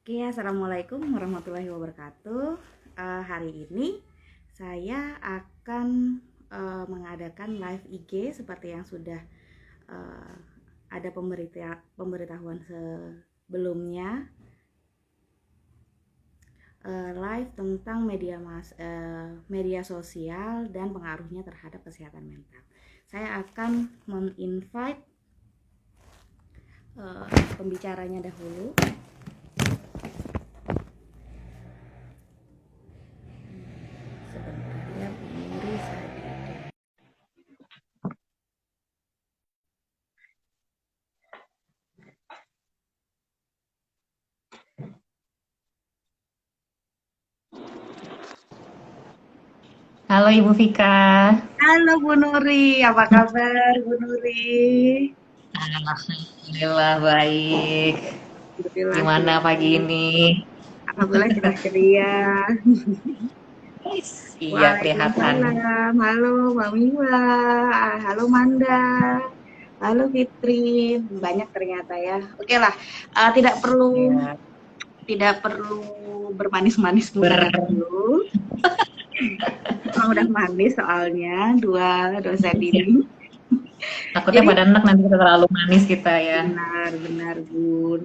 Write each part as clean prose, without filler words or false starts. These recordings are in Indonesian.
Oke, assalamualaikum warahmatullahi wabarakatuh. Hari ini saya akan mengadakan live IG seperti yang sudah uh, ada pemberitahuan sebelumnya, live tentang media sosial dan pengaruhnya terhadap kesehatan mental. Saya akan men-invite pembicaranya dahulu. Sebentar ya, Bu Nuri saja. Halo Ibu Vika. Halo Bu Nuri, apa kabar Bu Nuri? Alhamdulillah baik. Alhamdulillah Gimana pagi ceria. ini? Alhamdulillah cerah ceria. Iya kelihatan. Waalaikumsalam. Halo Mbak Miwa. Halo Manda. Halo Fitri. Banyak ternyata ya. Oke lah, tidak perlu Ya, tidak perlu bermanis-manis muka ber dulu. Emang udah manis soalnya dua dosen ini. takutnya Jadi pada enak nanti kita terlalu manis kita ya. benar benar Bun.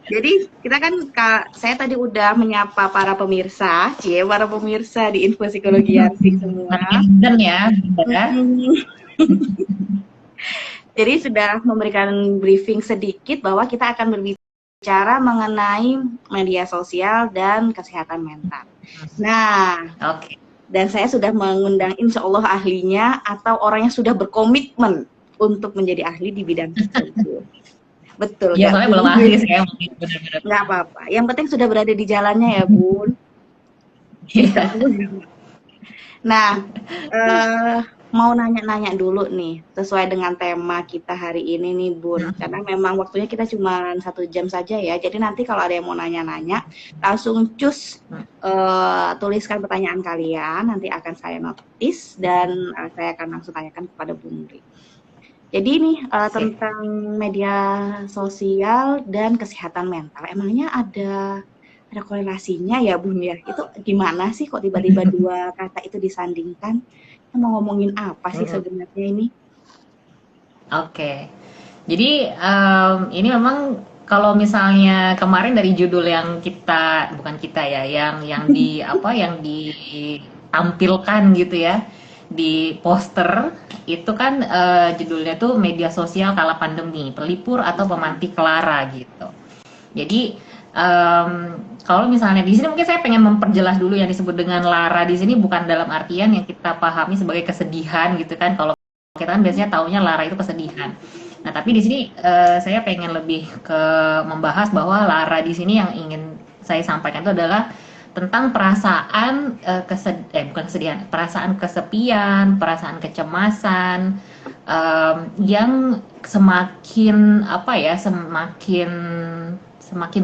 Jadi kita kan saya tadi udah menyapa para pemirsa, para pemirsa di Info Psikologi Asik semua. Makin den ya, Bunda. Jadi sudah memberikan briefing sedikit bahwa kita akan berbicara mengenai media sosial dan kesehatan mental. Nah, Oke. dan saya sudah mengundang insya Allah ahlinya atau orang yang sudah berkomitmen untuk menjadi ahli di bidang tersebut. Betul, Iya nggak soalnya belum ahli Bun? saya mungkin benar-benar. Nggak apa-apa. Yang penting sudah berada di jalannya ya, Bun. Insya Iya. Allah. Nah, mau nanya-nanya dulu nih, sesuai dengan tema kita hari ini nih, Bun. Karena memang waktunya kita cuma 1 jam saja ya. Jadi nanti kalau ada yang mau nanya-nanya, langsung tuliskan pertanyaan kalian. Nanti akan saya notis dan saya akan langsung tanyakan kepada Bun Nuri. Jadi ini Sip. tentang media sosial dan kesehatan mental. Emangnya ada korelasinya ya Bun ya? Itu gimana sih kok tiba-tiba dua kata itu disandingkan? Kita mau ngomongin apa sih sebenarnya ini? Oke. Jadi ini memang kalau misalnya kemarin dari judul yang kita bukan kita ya, yang di apa yang ditampilkan gitu ya di poster itu kan judulnya tuh media sosial kala pandemi, pelipur atau pemantik lara gitu. Jadi kalau misalnya di sini mungkin saya pengen memperjelas dulu yang disebut dengan lara di sini bukan dalam artian yang kita pahami sebagai kesedihan gitu kan. Kalau kita kan biasanya taunya lara itu kesedihan. Nah, tapi di sini saya pengen lebih ke membahas bahwa lara di sini yang ingin saya sampaikan itu adalah tentang perasaan bukan kesedihan, perasaan kesepian, perasaan kecemasan yang semakin apa ya, semakin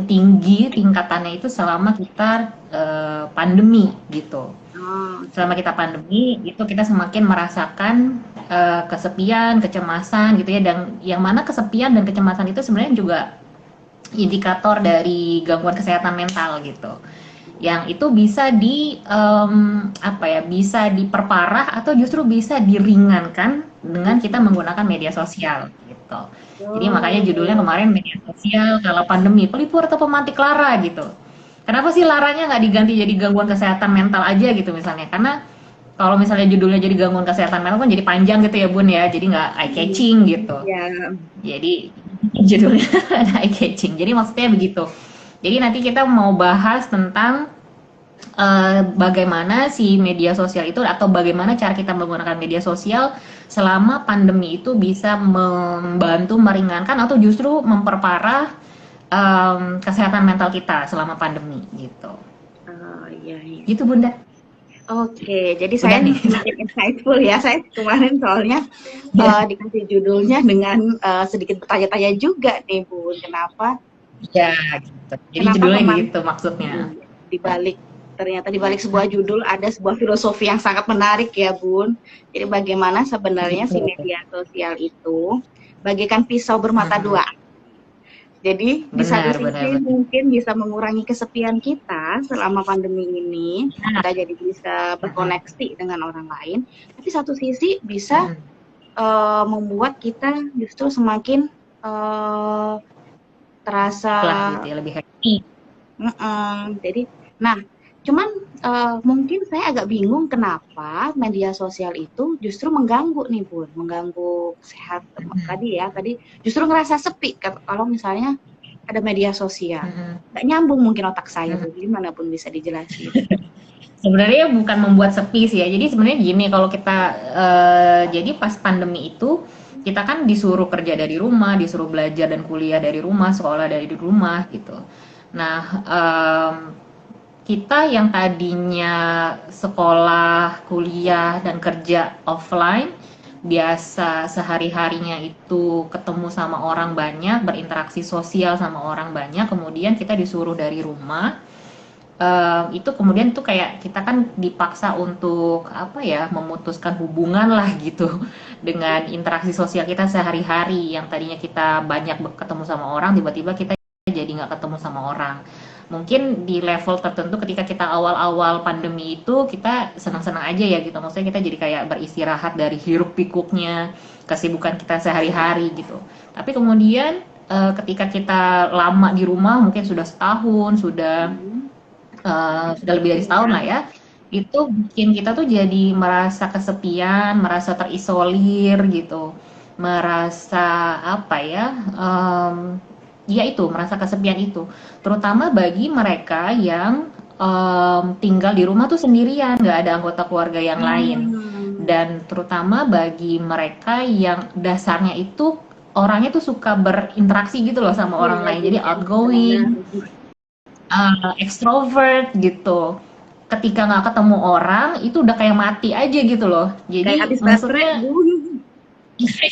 tinggi tingkatannya itu selama kita pandemi gitu. Oh, Selama kita pandemi itu kita semakin merasakan kesepian, kecemasan gitu ya, dan yang mana kesepian dan kecemasan itu sebenarnya juga indikator dari gangguan kesehatan mental gitu. Yang itu bisa apa ya, bisa diperparah atau justru bisa diringankan dengan kita menggunakan media sosial gitu. Jadi makanya judulnya oh, kemarin media sosial kalau pandemi, pelipur atau pemantik lara gitu. Kenapa sih laranya nggak diganti jadi gangguan kesehatan mental aja gitu misalnya? Karena kalau misalnya judulnya jadi gangguan kesehatan mental kan jadi panjang gitu ya Bun ya, jadi nggak eye catching gitu. ya, Jadi judulnya ada eye catching. Jadi maksudnya begitu. Jadi nanti kita mau bahas tentang bagaimana si media sosial itu atau bagaimana cara kita menggunakan media sosial selama pandemi itu bisa membantu meringankan atau justru memperparah kesehatan mental kita selama pandemi gitu. oh iya iya. Gitu Bunda. Oke, jadi saya Udah nih. semakin insightful ya. Saya kemarin soalnya dikasih judulnya dengan sedikit bertanya-tanya juga nih Bun. Kenapa Ya, gitu. Jadi kenapa judulnya peman gitu maksudnya. Iya, ternyata di balik sebuah judul ada sebuah filosofi yang sangat menarik ya, Bun. Jadi bagaimana sebenarnya si Gitu. media sosial itu bagaikan pisau bermata Mm-mm. dua. Jadi di satu Benar, benar, sisi benar. mungkin bisa mengurangi kesepian kita selama pandemi ini, Nah, kita jadi bisa mm-mm, berkoneksi dengan orang lain, tapi satu sisi bisa mm-mm. membuat kita justru semakin uh, terasa Lah gitu ya, lebih happy. jadi nah cuman mungkin saya agak bingung kenapa media sosial itu justru mengganggu nih Bun, mengganggu kesehatan Mm-mm, tadi justru ngerasa sepi kalau misalnya ada media sosial. mm-mm, Nggak nyambung mungkin otak saya mm-mm. tuh, gimana pun bisa dijelasin. Sebenarnya bukan membuat sepi sih ya. Jadi sebenarnya gini, kalau kita jadi pas pandemi itu kita kan disuruh kerja dari rumah, disuruh belajar dan kuliah dari rumah, sekolah dari rumah gitu. Nah, kita yang tadinya sekolah, kuliah dan kerja offline, biasa sehari-harinya itu ketemu sama orang banyak, berinteraksi sosial sama orang banyak, kemudian kita disuruh dari rumah, itu kemudian tuh kayak kita kan dipaksa untuk apa ya, memutuskan hubungan lah gitu dengan interaksi sosial kita sehari-hari yang tadinya kita banyak ketemu sama orang, tiba-tiba kita jadi nggak ketemu sama orang. Mungkin di level tertentu ketika kita awal-awal pandemi itu kita senang-senang aja ya gitu, maksudnya kita jadi kayak beristirahat dari hiruk pikuknya kesibukan kita sehari-hari gitu. Tapi kemudian ketika kita lama di rumah, mungkin sudah setahun, Hmm, sudah lebih dari setahun iya. lah ya, itu bikin kita tuh jadi merasa kesepian, merasa terisolir gitu, merasa apa ya, ya itu, merasa kesepian itu. Terutama bagi mereka yang tinggal di rumah tuh sendirian, nggak ada anggota keluarga yang lain. Hmm, Dan terutama bagi mereka yang dasarnya itu orangnya tuh suka berinteraksi gitu loh sama iya orang lain, jadi jadi benar. outgoing, extrovert gitu. Ketika nggak ketemu orang itu udah kayak mati aja gitu loh. Kayak Jadi habis baterai, maksudnya Bun.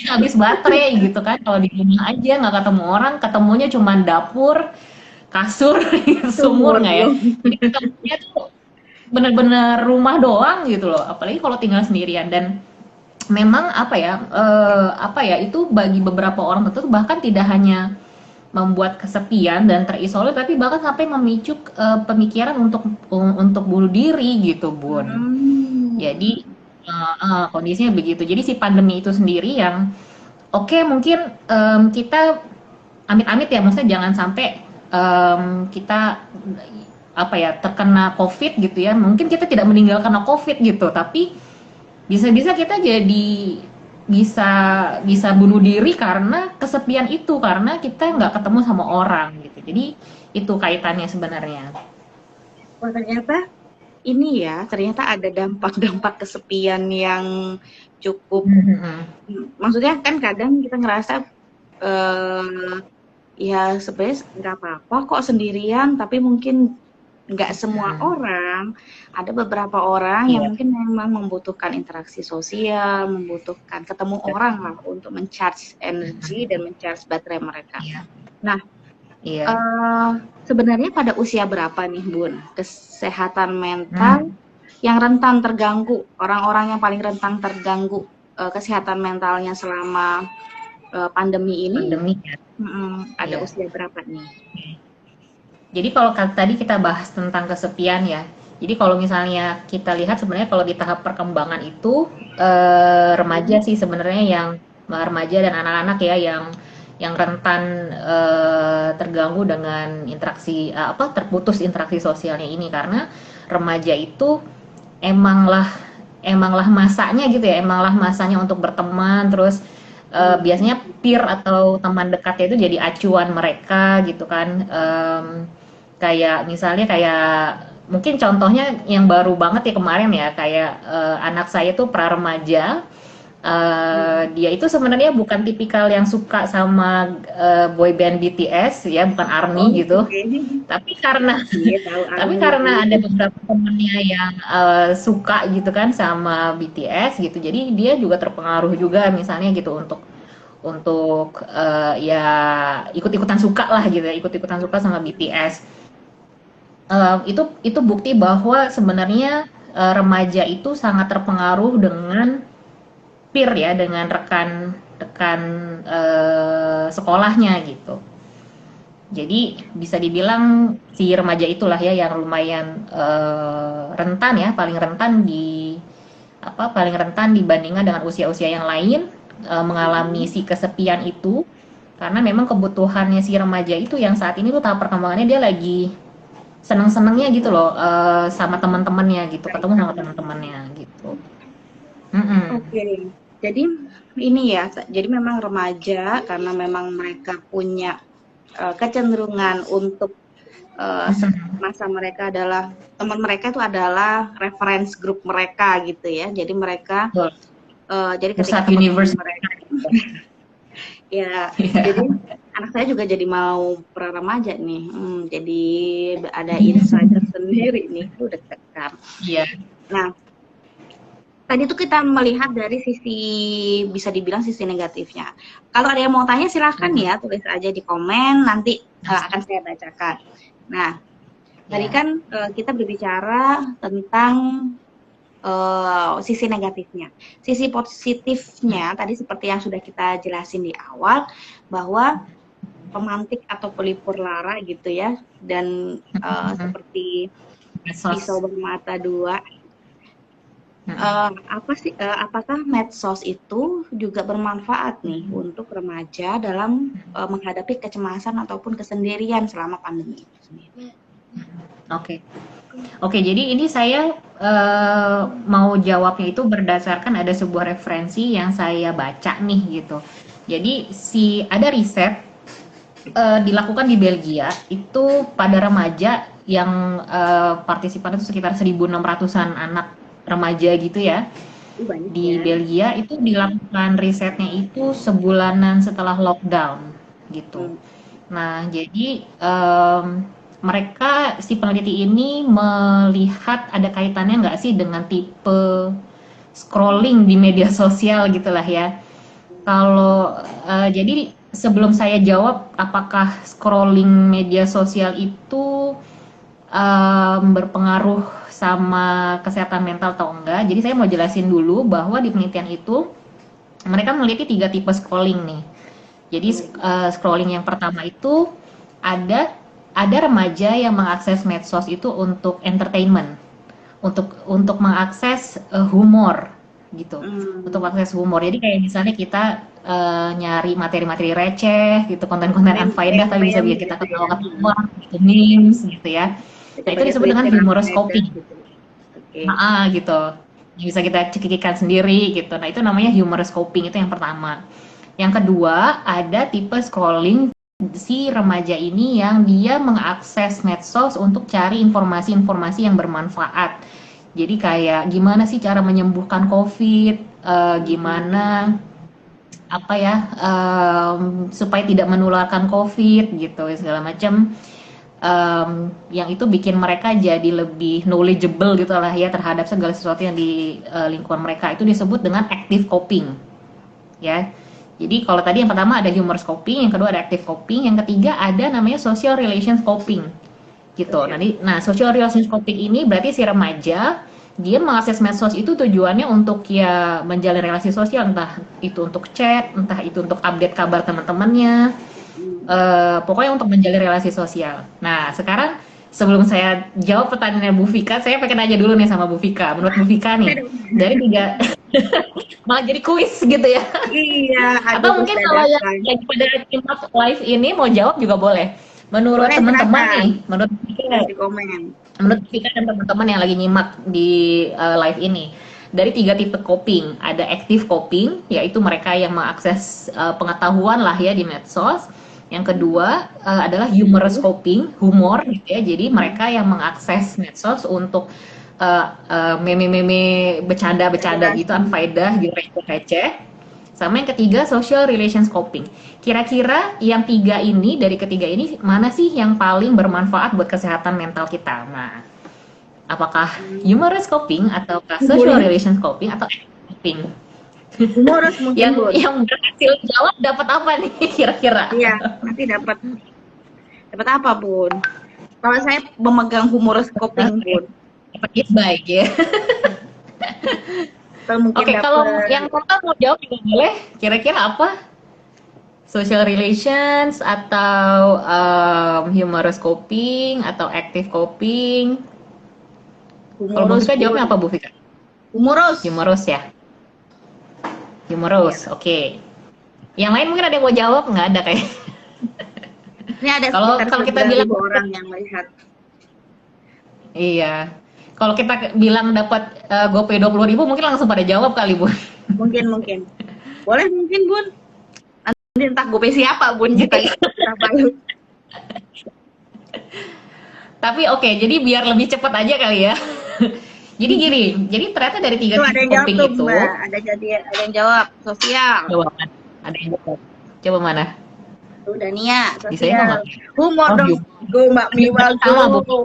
habis baterai gitu kan, kalau di rumah aja nggak ketemu orang, ketemunya cuma dapur, kasur, sumur Sumur nggak ya. belum. Jadi ketemunya tuh bener-bener rumah doang gitu loh, apalagi kalau tinggal sendirian. Dan memang apa ya, itu bagi beberapa orang tertentu bahkan tidak hanya membuat kesepian dan terisolir, tapi bahkan sampai memicu pemikiran untuk bunuh diri gitu, Bun. Hmm. Jadi kondisinya begitu. Jadi si pandemi itu sendiri yang oke, mungkin kita amit-amit ya, maksudnya jangan sampai kita apa ya, terkena COVID gitu ya. Mungkin kita tidak meninggal karena COVID gitu, tapi bisa-bisa kita jadi bisa bisa bunuh diri karena kesepian itu, karena kita nggak ketemu sama orang gitu. Jadi itu kaitannya sebenarnya. Wah, ternyata ada dampak-dampak kesepian yang cukup, Mhm. maksudnya kan kadang kita ngerasa eh, ya sebenarnya nggak apa-apa kok sendirian, tapi mungkin nggak semua Mhm. orang, ada beberapa orang yang Iya, mungkin memang membutuhkan interaksi sosial, membutuhkan ketemu orang lah untuk men-charge energi dan men-charge baterai mereka. iya, Nah, iya. eh, sebenarnya pada usia berapa nih Bun, kesehatan mental Hmm, yang rentan terganggu, orang-orang yang paling rentan terganggu kesehatan mentalnya selama pandemi ini, pandemi ya. ada Iya. usia berapa nih? Jadi kalau tadi kita bahas tentang kesepian ya. Jadi kalau misalnya kita lihat sebenarnya kalau di tahap perkembangan itu remaja Hmm. sih sebenarnya, yang remaja dan anak-anak ya yang rentan terganggu dengan interaksi terputus interaksi sosialnya ini, karena remaja itu emanglah emanglah masanya gitu ya, emanglah masanya untuk berteman, terus Hmm. biasanya peer atau teman dekatnya itu jadi acuan mereka gitu kan. Kayak misalnya kayak mungkin contohnya yang baru banget ya kemarin ya, kayak anak saya tuh pra remaja. Dia itu sebenarnya bukan tipikal yang suka sama boy band BTS ya, bukan ARMY Oh, gitu. oke. Tapi karena Iya, tahu tapi ARMY sih. karena ada beberapa temennya yang suka gitu kan sama BTS gitu, jadi dia juga terpengaruh juga misalnya gitu untuk ya ikut-ikutan suka lah gitu ya, ikut-ikutan suka sama BTS. Itu bukti bahwa sebenarnya remaja itu sangat terpengaruh dengan peer ya, dengan rekan rekan sekolahnya gitu. Jadi bisa dibilang si remaja itulah ya yang lumayan rentan ya, paling rentan dibandingkan dengan usia-usia yang lain mengalami Mm-mm. si kesepian itu, karena memang kebutuhannya si remaja itu yang saat ini tuh tahap perkembangannya dia lagi seneng-senengnya gitu loh, sama teman-temannya gitu, Cari ketemu sama tahu. teman-temannya gitu. Mm-mm. Oke, jadi ini ya, jadi memang remaja karena memang mereka punya kecenderungan untuk Mm-mm. masa mereka adalah teman mereka itu adalah reference group mereka gitu ya. Jadi mereka Betul. jadi ketika Pusat teman-teman universe. mereka ya, jadi Iya. anak saya juga jadi mau pra remaja nih. Jadi ada insider sendiri nih, deket kan. Iya. Nah, tadi tuh kita melihat dari sisi bisa dibilang sisi negatifnya. Kalau ada yang mau tanya silahkan Mm-mm. ya, tulis aja di komen, nanti akan saya bacakan. Nah, tadi Ya. kan kita berbicara tentang sisi negatifnya. Sisi positifnya tadi seperti yang sudah kita jelasin di awal bahwa pemantik atau pelipur lara gitu ya, dan Mm-mm. seperti pisau Medsos. bermata dua. Mm-mm. Apa sih, apakah medsos itu juga bermanfaat nih untuk remaja dalam menghadapi kecemasan ataupun kesendirian selama pandemi itu sendiri? Oke. Oke, jadi ini saya mau jawabnya itu berdasarkan ada sebuah referensi yang saya baca nih gitu. Jadi ada riset dilakukan di Belgia itu pada remaja yang partisipan itu sekitar 1.600-an anak remaja gitu ya. Banyak Di ya. Belgia itu dilakukan risetnya itu sebulanan setelah lockdown gitu. Hmm. Nah, jadi mereka si peneliti ini melihat ada kaitannya nggak sih dengan tipe scrolling di media sosial gitulah ya. Kalau jadi sebelum saya jawab apakah scrolling media sosial itu berpengaruh sama kesehatan mental atau enggak, jadi saya mau jelasin dulu bahwa di penelitian itu mereka meneliti 3 tipe scrolling nih. Jadi scrolling yang pertama itu ada ada remaja yang mengakses medsos itu untuk entertainment, untuk mengakses humor gitu, untuk Hmm. mengakses humor. Jadi kayak misalnya kita nyari materi-materi receh gitu, konten-konten unfaedah tapi bisa Meme bikin kita gitu ya. ketawa-ketawa, gitu, memes gitu ya. Jadi Nah itu pakai disebut dengan Twitter unfaedah humoroscopy. gitu. Oke. Gitu. Yang bisa kita cekikikan sendiri gitu. Nah, itu namanya humorous coping, itu yang pertama. Yang kedua, ada tipe scrolling si remaja ini yang dia mengakses medsos untuk cari informasi-informasi yang bermanfaat. Jadi kayak gimana sih cara menyembuhkan COVID, Hmm. gimana apa ya supaya tidak menularkan COVID gitu segala macam, yang itu bikin mereka jadi lebih knowledgeable gitu lah ya terhadap segala sesuatu yang di lingkungan mereka. Itu disebut dengan active coping ya. Jadi kalau tadi yang pertama ada humorous coping, yang kedua ada active coping, yang ketiga ada namanya social relations coping gitu. Sosial. Nah, social relations coping ini berarti si remaja dia mengakses medsos itu tujuannya untuk ya menjalin relasi sosial, entah itu untuk chat, entah itu untuk update kabar teman-temannya, Hmm. pokoknya untuk menjalin relasi sosial. Nah, sekarang sebelum saya jawab pertanyaannya Bu Vika, saya pengen nanya dulu nih sama Bu Vika. Menurut Bu Vika Oke nih, dong. dari tiga, malah jadi kuis gitu ya. Iya, aduh Atau terus mungkin kalau yang dadakan. lagi pada nyimak live ini mau jawab juga boleh. Menurut Boleh teman-teman silakan. nih, menurut Bu Vika, Tulis di komen. dan teman-teman yang lagi nyimak di live ini, dari 3 tipe coping, ada active coping, yaitu mereka yang mengakses pengetahuan lah ya di medsos. Yang kedua adalah humorous coping, humor gitu ya. Jadi mereka yang mengakses medsos untuk meme-meme bercanda-bercanda gitu, Edukasi. unfaedah, gitu receh. Sama yang ketiga social relations coping. Kira-kira yang dari ketiga ini mana sih yang paling bermanfaat buat kesehatan mental kita? Nah, apakah humorous coping ataukah social Humoris. relations coping atau active coping? Humoris mungkin, Yang Bun. yang berhasil jawab dapat apa nih kira-kira? Iya, nanti dapat dapat apa, Bun? Kalau saya memegang humoris coping, Bun. Dapat gift bag ya. Atau mungkin Oke, kalau dapat yang total mau jawab juga boleh. Kira-kira apa? social relations atau humorous coping atau active coping? Kalau Bu Humorous, Fika Bun. jawabnya apa Bu Fika? Humorous. Humorous ya? Iya. Humorous, oke. Yang lain mungkin ada yang mau jawab? Nggak ada kayak. Ini ada Kalau sekitar kalau kita 9.000 bilang orang yang melihat. iya. Kalau kita bilang dapat GoPay 20.000 mungkin langsung pada jawab kali, Bu. Mungkin. Boleh mungkin, Bun. Nanti entah GoPay siapa, Bun. Kita balut. Tapi oke, jadi biar lebih cepat aja kali ya. Jadi gini, jadi ternyata dari tiga Tuh ada tipe yang jawab coping tuh, itu, Mbak. Ada yang jawab. Sosial. coba mana? Ada yang jawab. Coba mana? Tuh Dania, Bisa itu sosial. nggak? Humor Oh, dong. Go Mbak Miwal sama Bu. go.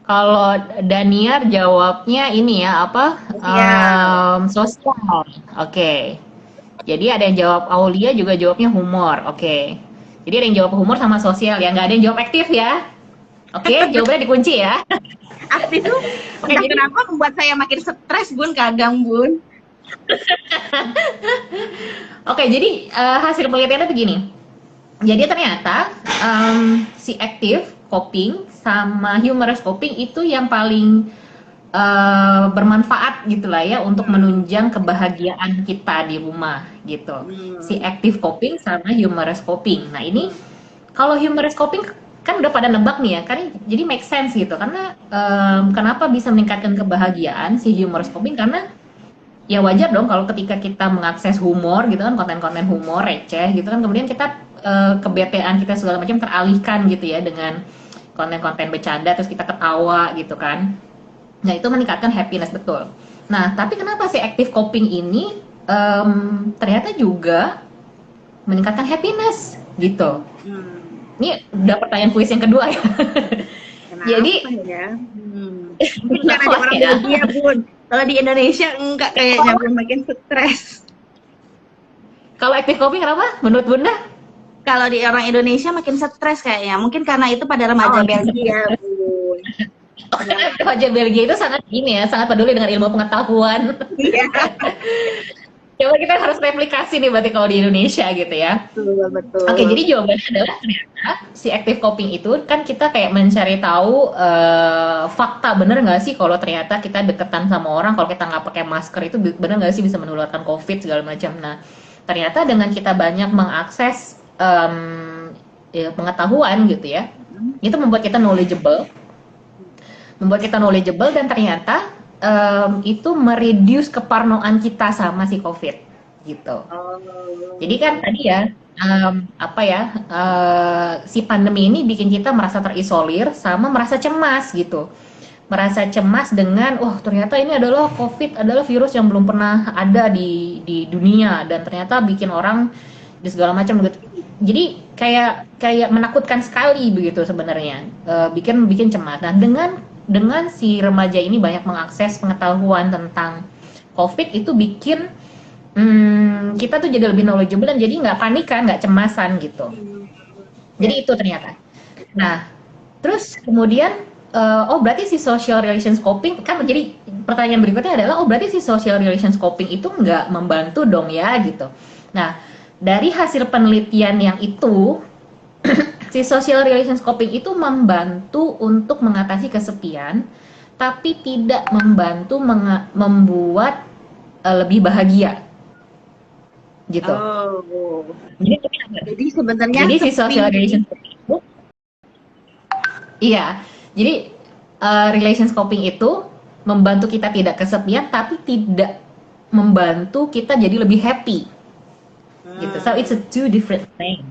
Kalau Daniar jawabnya ini ya apa? Sosial. Sosial. Oke. Jadi ada yang jawab Aulia juga jawabnya humor. Oke. Jadi ada yang jawab humor sama sosial ya, nggak ada yang jawab aktif ya. Oke, jawabannya dikunci ya. Aktif tuh Oke, entah jadi kenapa membuat saya makin stres, Bun, kadang, Bun. oke, jadi hasil penelitiannya begini. Jadi ternyata si active coping sama humorous coping itu yang paling bermanfaat gitulah ya untuk menunjang kebahagiaan kita di rumah gitu. Si active coping sama humorous coping. Nah ini kalau humorous coping kan udah pada nebak nih ya, kan jadi make sense gitu. Karena kenapa bisa meningkatkan kebahagiaan si humorous coping? Karena ya wajar dong kalau ketika kita mengakses humor gitu kan, konten-konten humor receh gitu kan, kemudian kita kebetean kita segala macam teralihkan gitu ya dengan konten-konten bercanda terus kita ketawa gitu kan. Nah itu meningkatkan happiness betul. Nah tapi kenapa si active coping ini ternyata juga meningkatkan happiness gitu. Ini udah pertanyaan kuis yang kedua ya. Kenapa Jadi ya? Mungkin karena di orang Belgia, Bun. Kalau di Indonesia enggak kayaknya, Bun, makin stres. kalau active coping kenapa menurut Bunda? Kalau di orang Indonesia makin stres kayaknya. Mungkin karena itu pada remaja Belgia, Bun. Remaja Belgia itu sangat ini ya, sangat peduli dengan ilmu pengetahuan. Iya. Coba kita harus replikasi nih berarti kalau di Indonesia gitu ya. Betul. Oke, jadi jawabannya adalah ternyata si active coping itu kan kita kayak mencari tahu fakta bener nggak sih kalau ternyata kita deketan sama orang kalau kita nggak pakai masker itu bener nggak sih bisa menularkan COVID segala macam. Nah, ternyata dengan kita banyak mengakses ya, pengetahuan gitu ya, itu membuat kita knowledgeable, dan ternyata itu mereduce keparnoan kita sama si COVID gitu. Jadi kan tadi ya si pandemi ini bikin kita merasa terisolir sama merasa cemas gitu. Merasa cemas dengan ternyata ini adalah COVID adalah virus yang belum pernah ada di dunia dan ternyata bikin orang di segala macam gitu. Jadi kayak menakutkan sekali begitu sebenarnya. Bikin cemas. Nah, dengan si remaja ini banyak mengakses pengetahuan tentang COVID itu bikin kita tuh jadi lebih knowledgeable dan jadi nggak panikan, nggak cemasan gitu. Jadi itu ternyata. Nah, terus kemudian berarti si social relations coping kan, jadi pertanyaan berikutnya adalah berarti si social relations coping itu nggak membantu dong ya gitu. Nah, dari hasil penelitian yang itu si social relations coping itu membantu untuk mengatasi kesepian, tapi tidak membantu membuat lebih bahagia, gitu. Jadi sebenarnya si social relations coping itu, iya. Jadi relations coping itu membantu kita tidak kesepian, tapi tidak membantu kita jadi lebih happy, gitu. So it's a two different thing.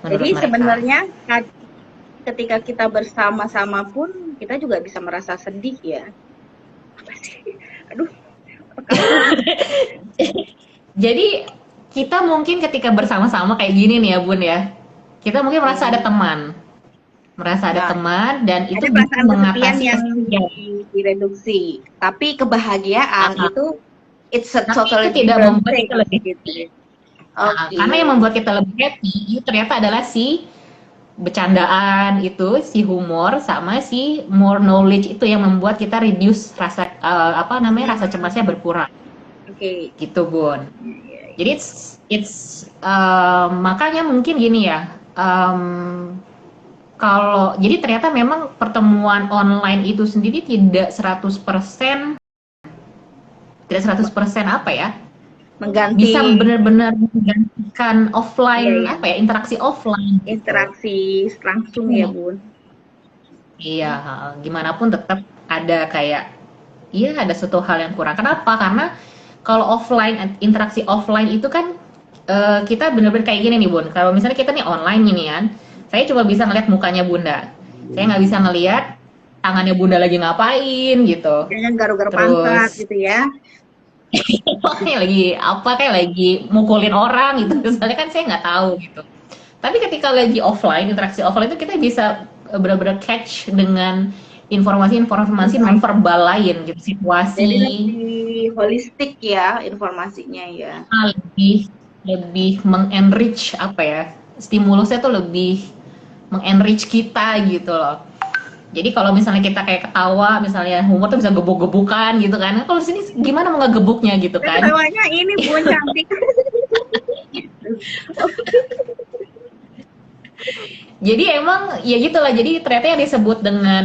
Jadi sebenarnya ketika kita bersama-sama pun kita juga bisa merasa sedih ya. Apa sih? Aduh. Jadi kita mungkin ketika bersama-sama kayak gini nih ya Bun ya, kita mungkin merasa ada teman, teman dan itu bisa mengatasi yang direduksi. Tapi kebahagiaan itu it's a totally itu tidak membuat kita lebih gitu. Karena yang membuat kita lebih happy itu ternyata adalah si bercandaan itu, si humor sama si more knowledge itu yang membuat kita reduce rasa rasa cemasnya berkurang. Oke. Gitu Bun. Jadi makanya mungkin gini ya. Kalau jadi ternyata memang pertemuan online itu sendiri tidak 100% tidak 100% apa ya? Mengganti, Bisa benar-benar menggantikan iya offline ya, apa ya? Interaksi offline gitu. interaksi langsung ya Iya. Bun. Iya, gimana pun tetap ada kayak iya ada suatu hal yang kurang. Kenapa? Karena kalau offline interaksi offline itu kan kita bener-bener kayak gini nih Bun. Kalau misalnya kita nih online ini kan, saya cuma bisa ngeliat mukanya Bunda. Saya nggak bisa ngeliat tangannya Bunda lagi ngapain gitu. Jangan garuk-garuk pantat Terus gitu ya. kayak lagi apa kayak lagi mukulin orang gitu. Misalnya kan saya nggak tahu gitu. Tapi ketika lagi offline, interaksi offline itu kita bisa benar-benar catch dengan informasi-informasi nonverbal lain gitu, Jadi situasi lebih holistik ya informasinya ya. lebih lebih mengenrich apa ya, stimulusnya tuh lebih mengenrich kita gitu loh. Jadi kalau misalnya kita kayak ketawa, misalnya humor tuh bisa gebuk-gebukan gitu kan. Kalau di sini gimana mau ngegebuknya gitu Nah, kan? ketawanya ini Bun cantik. Jadi emang ya gitulah. Jadi ternyata yang disebut dengan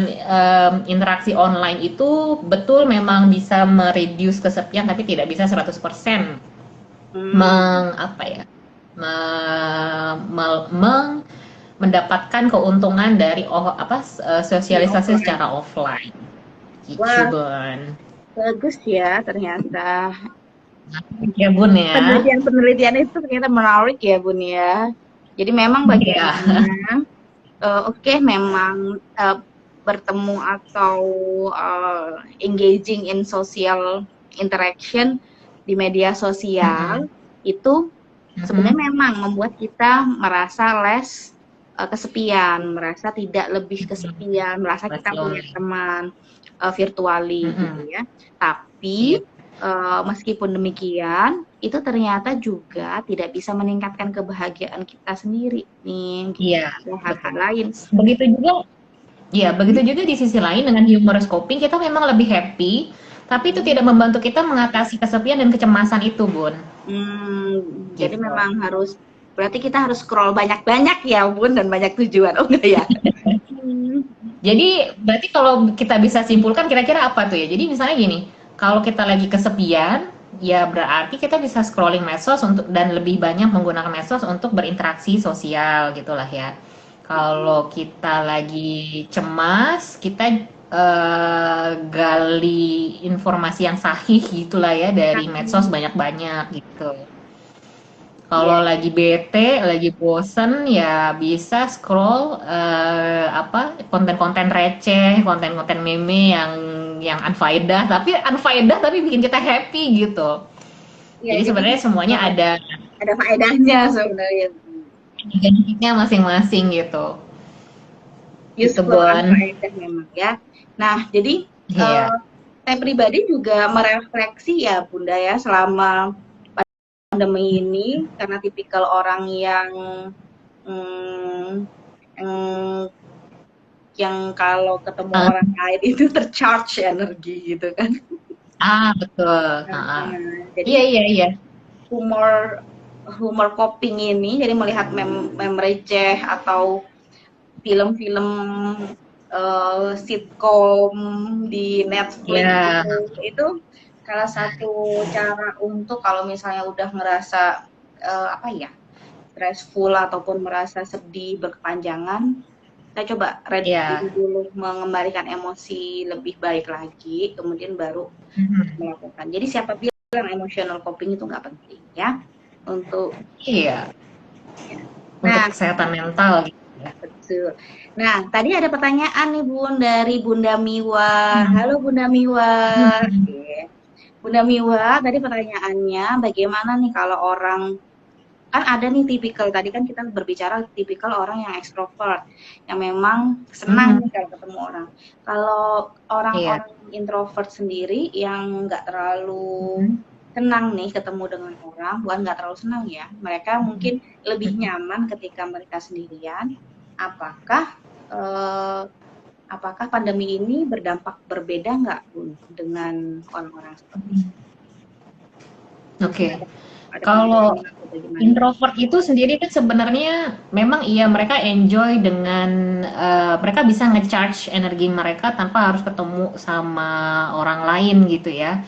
interaksi online itu betul memang bisa mereduce kesepian tapi tidak bisa 100% Hmm, apa ya? Mendapatkan keuntungan dari di sosialisasi offline. secara offline. Gitu, Wah, Bun. bagus ya ternyata. Ya, Bun ya. Penelitian-penelitian itu ternyata menarik ya Bun ya. Jadi memang Iya. bagaimana oke memang bertemu atau engaging in social interaction di media sosial Mm-mm. itu sebenarnya Mm-mm. memang membuat kita merasa less kesepian, merasa tidak lebih Mm-mm. kesepian, merasa Less kita punya lonely. teman virtually gitu Mm-mm. ya. Iya. Tapi meskipun demikian, itu ternyata juga tidak bisa meningkatkan kebahagiaan kita sendiri nih, gitu. Iya, Ada hal-hal betul. lain. Begitu juga Iya, begitu juga di sisi lain dengan humorous coping kita memang lebih happy, tapi itu tidak membantu kita mengatasi kesepian dan kecemasan itu, Bun. Jadi Gitu. memang harus berarti kita harus scroll banyak-banyak ya, Bun, dan banyak tujuan. Oh enggak ya? Hmm. Jadi berarti kalau kita bisa simpulkan kira-kira apa tuh ya? Jadi misalnya gini, kalau kita lagi kesepian, ya berarti kita bisa scrolling medsos untuk dan lebih banyak menggunakan medsos untuk berinteraksi sosial gitulah ya. Kalau kita lagi cemas, kita gali informasi yang sahih gitulah ya dari medsos banyak-banyak gitu. Iya, Kalau lagi bete, lagi bosen, ya bisa scroll konten-konten receh, konten-konten meme yang unfaedah, tapi bikin kita happy gitu. iya, Jadi jadi sebenarnya semuanya ada ada faedahnya sebenarnya. benefitnya masing-masing gitu. Gitu, Useful Bon. unfaedah memang ya. Nah, jadi Iya. saya pribadi juga merefleksi ya Bunda ya selama pandemi ini karena tipikal orang yang mm, mm, yang kalau ketemu Ah, orang lain itu tercharge energi gitu kan. betul. Jadi Iya, iya, iya. humor humor coping ini jadi melihat meme receh atau film-film sitkom di Netflix Iya. itu salah satu cara untuk kalau misalnya udah ngerasa apa ya stressful ataupun merasa sedih berkepanjangan, kita coba reduce Iya. dulu, mengembalikan emosi lebih baik lagi, kemudian baru Mhm. melakukan. Jadi siapa bilang emotional coping itu nggak penting ya untuk Iya, ya. untuk Nah, kesehatan mental gitu ya. betul. Nah, tadi ada pertanyaan nih Bun dari Bunda Miwa. Halo Bunda Miwa. Mhm. Oke. Bunda Miwa, tadi pertanyaannya bagaimana nih kalau orang kan ada nih tipikal tadi kan kita berbicara tipikal orang yang ekstrovert yang memang senang nih Mhm. kalau ketemu orang. Kalau Iya. orang-orang introvert sendiri yang nggak terlalu Mhm. senang nih ketemu dengan orang, bukan nggak terlalu senang ya, mereka mungkin lebih Mhm. nyaman ketika mereka sendirian. Apakah eh, apakah pandemi ini berdampak berbeda nggak Bun dengan orang-orang seperti itu? Oke. Gimana? ada Kalau penurunan atau bagaimana? introvert itu sendiri kan sebenarnya memang iya mereka enjoy dengan mereka bisa ngecharge energi mereka tanpa harus ketemu sama orang lain gitu ya.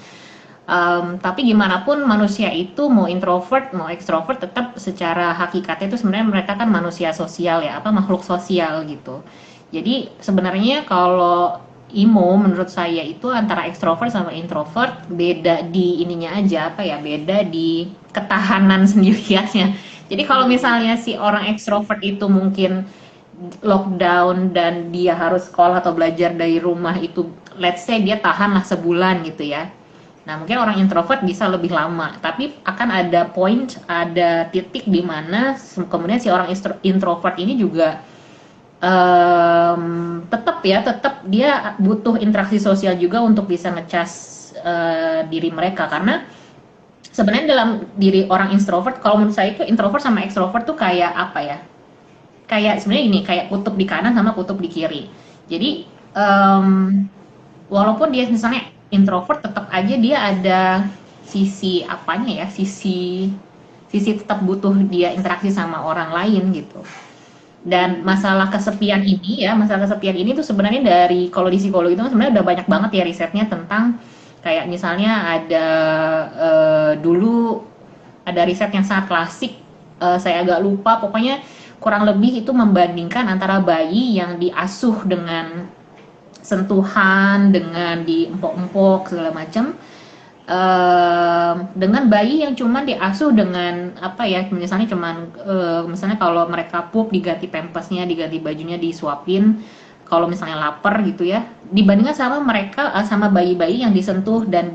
Tapi gimana pun manusia itu mau introvert mau ekstrovert tetap secara hakikatnya itu sebenarnya mereka kan manusia sosial ya, apa makhluk sosial gitu. Jadi sebenarnya kalau emo menurut saya itu antara ekstrovert sama introvert beda di ininya aja apa ya, beda di ketahanan sendiriannya. Jadi kalau Hmm. misalnya si orang ekstrovert itu mungkin lockdown dan dia harus sekolah atau belajar dari rumah itu let's say dia tahan lah sebulan gitu ya. Nah, mungkin orang introvert bisa lebih lama, tapi akan ada point, ada titik di mana kemudian si orang introvert ini juga tetap ya, tetap dia butuh interaksi sosial juga untuk bisa ngecas diri mereka karena sebenarnya dalam diri orang introvert, kalau menurut saya itu introvert sama extrovert tuh kayak apa ya? Kayak sebenarnya ini kayak kutub di kanan sama kutub di kiri. Jadi walaupun dia misalnya introvert tetap aja dia ada sisi apanya ya, sisi sisi tetap butuh dia interaksi sama orang lain gitu. Dan masalah kesepian ini ya, masalah kesepian ini tuh sebenarnya dari kalau di psikologi itu sebenarnya udah banyak banget ya risetnya tentang kayak misalnya ada dulu ada riset yang sangat klasik, saya agak lupa, pokoknya kurang lebih itu membandingkan antara bayi yang diasuh dengan sentuhan, dengan diempok-empok segala macam, dengan bayi yang cuman diasuh dengan apa ya, misalnya cuman misalnya kalau mereka pup diganti pampasnya, diganti bajunya, disuapin, kalau misalnya lapar gitu ya, dibandingkan sama mereka sama bayi-bayi yang disentuh dan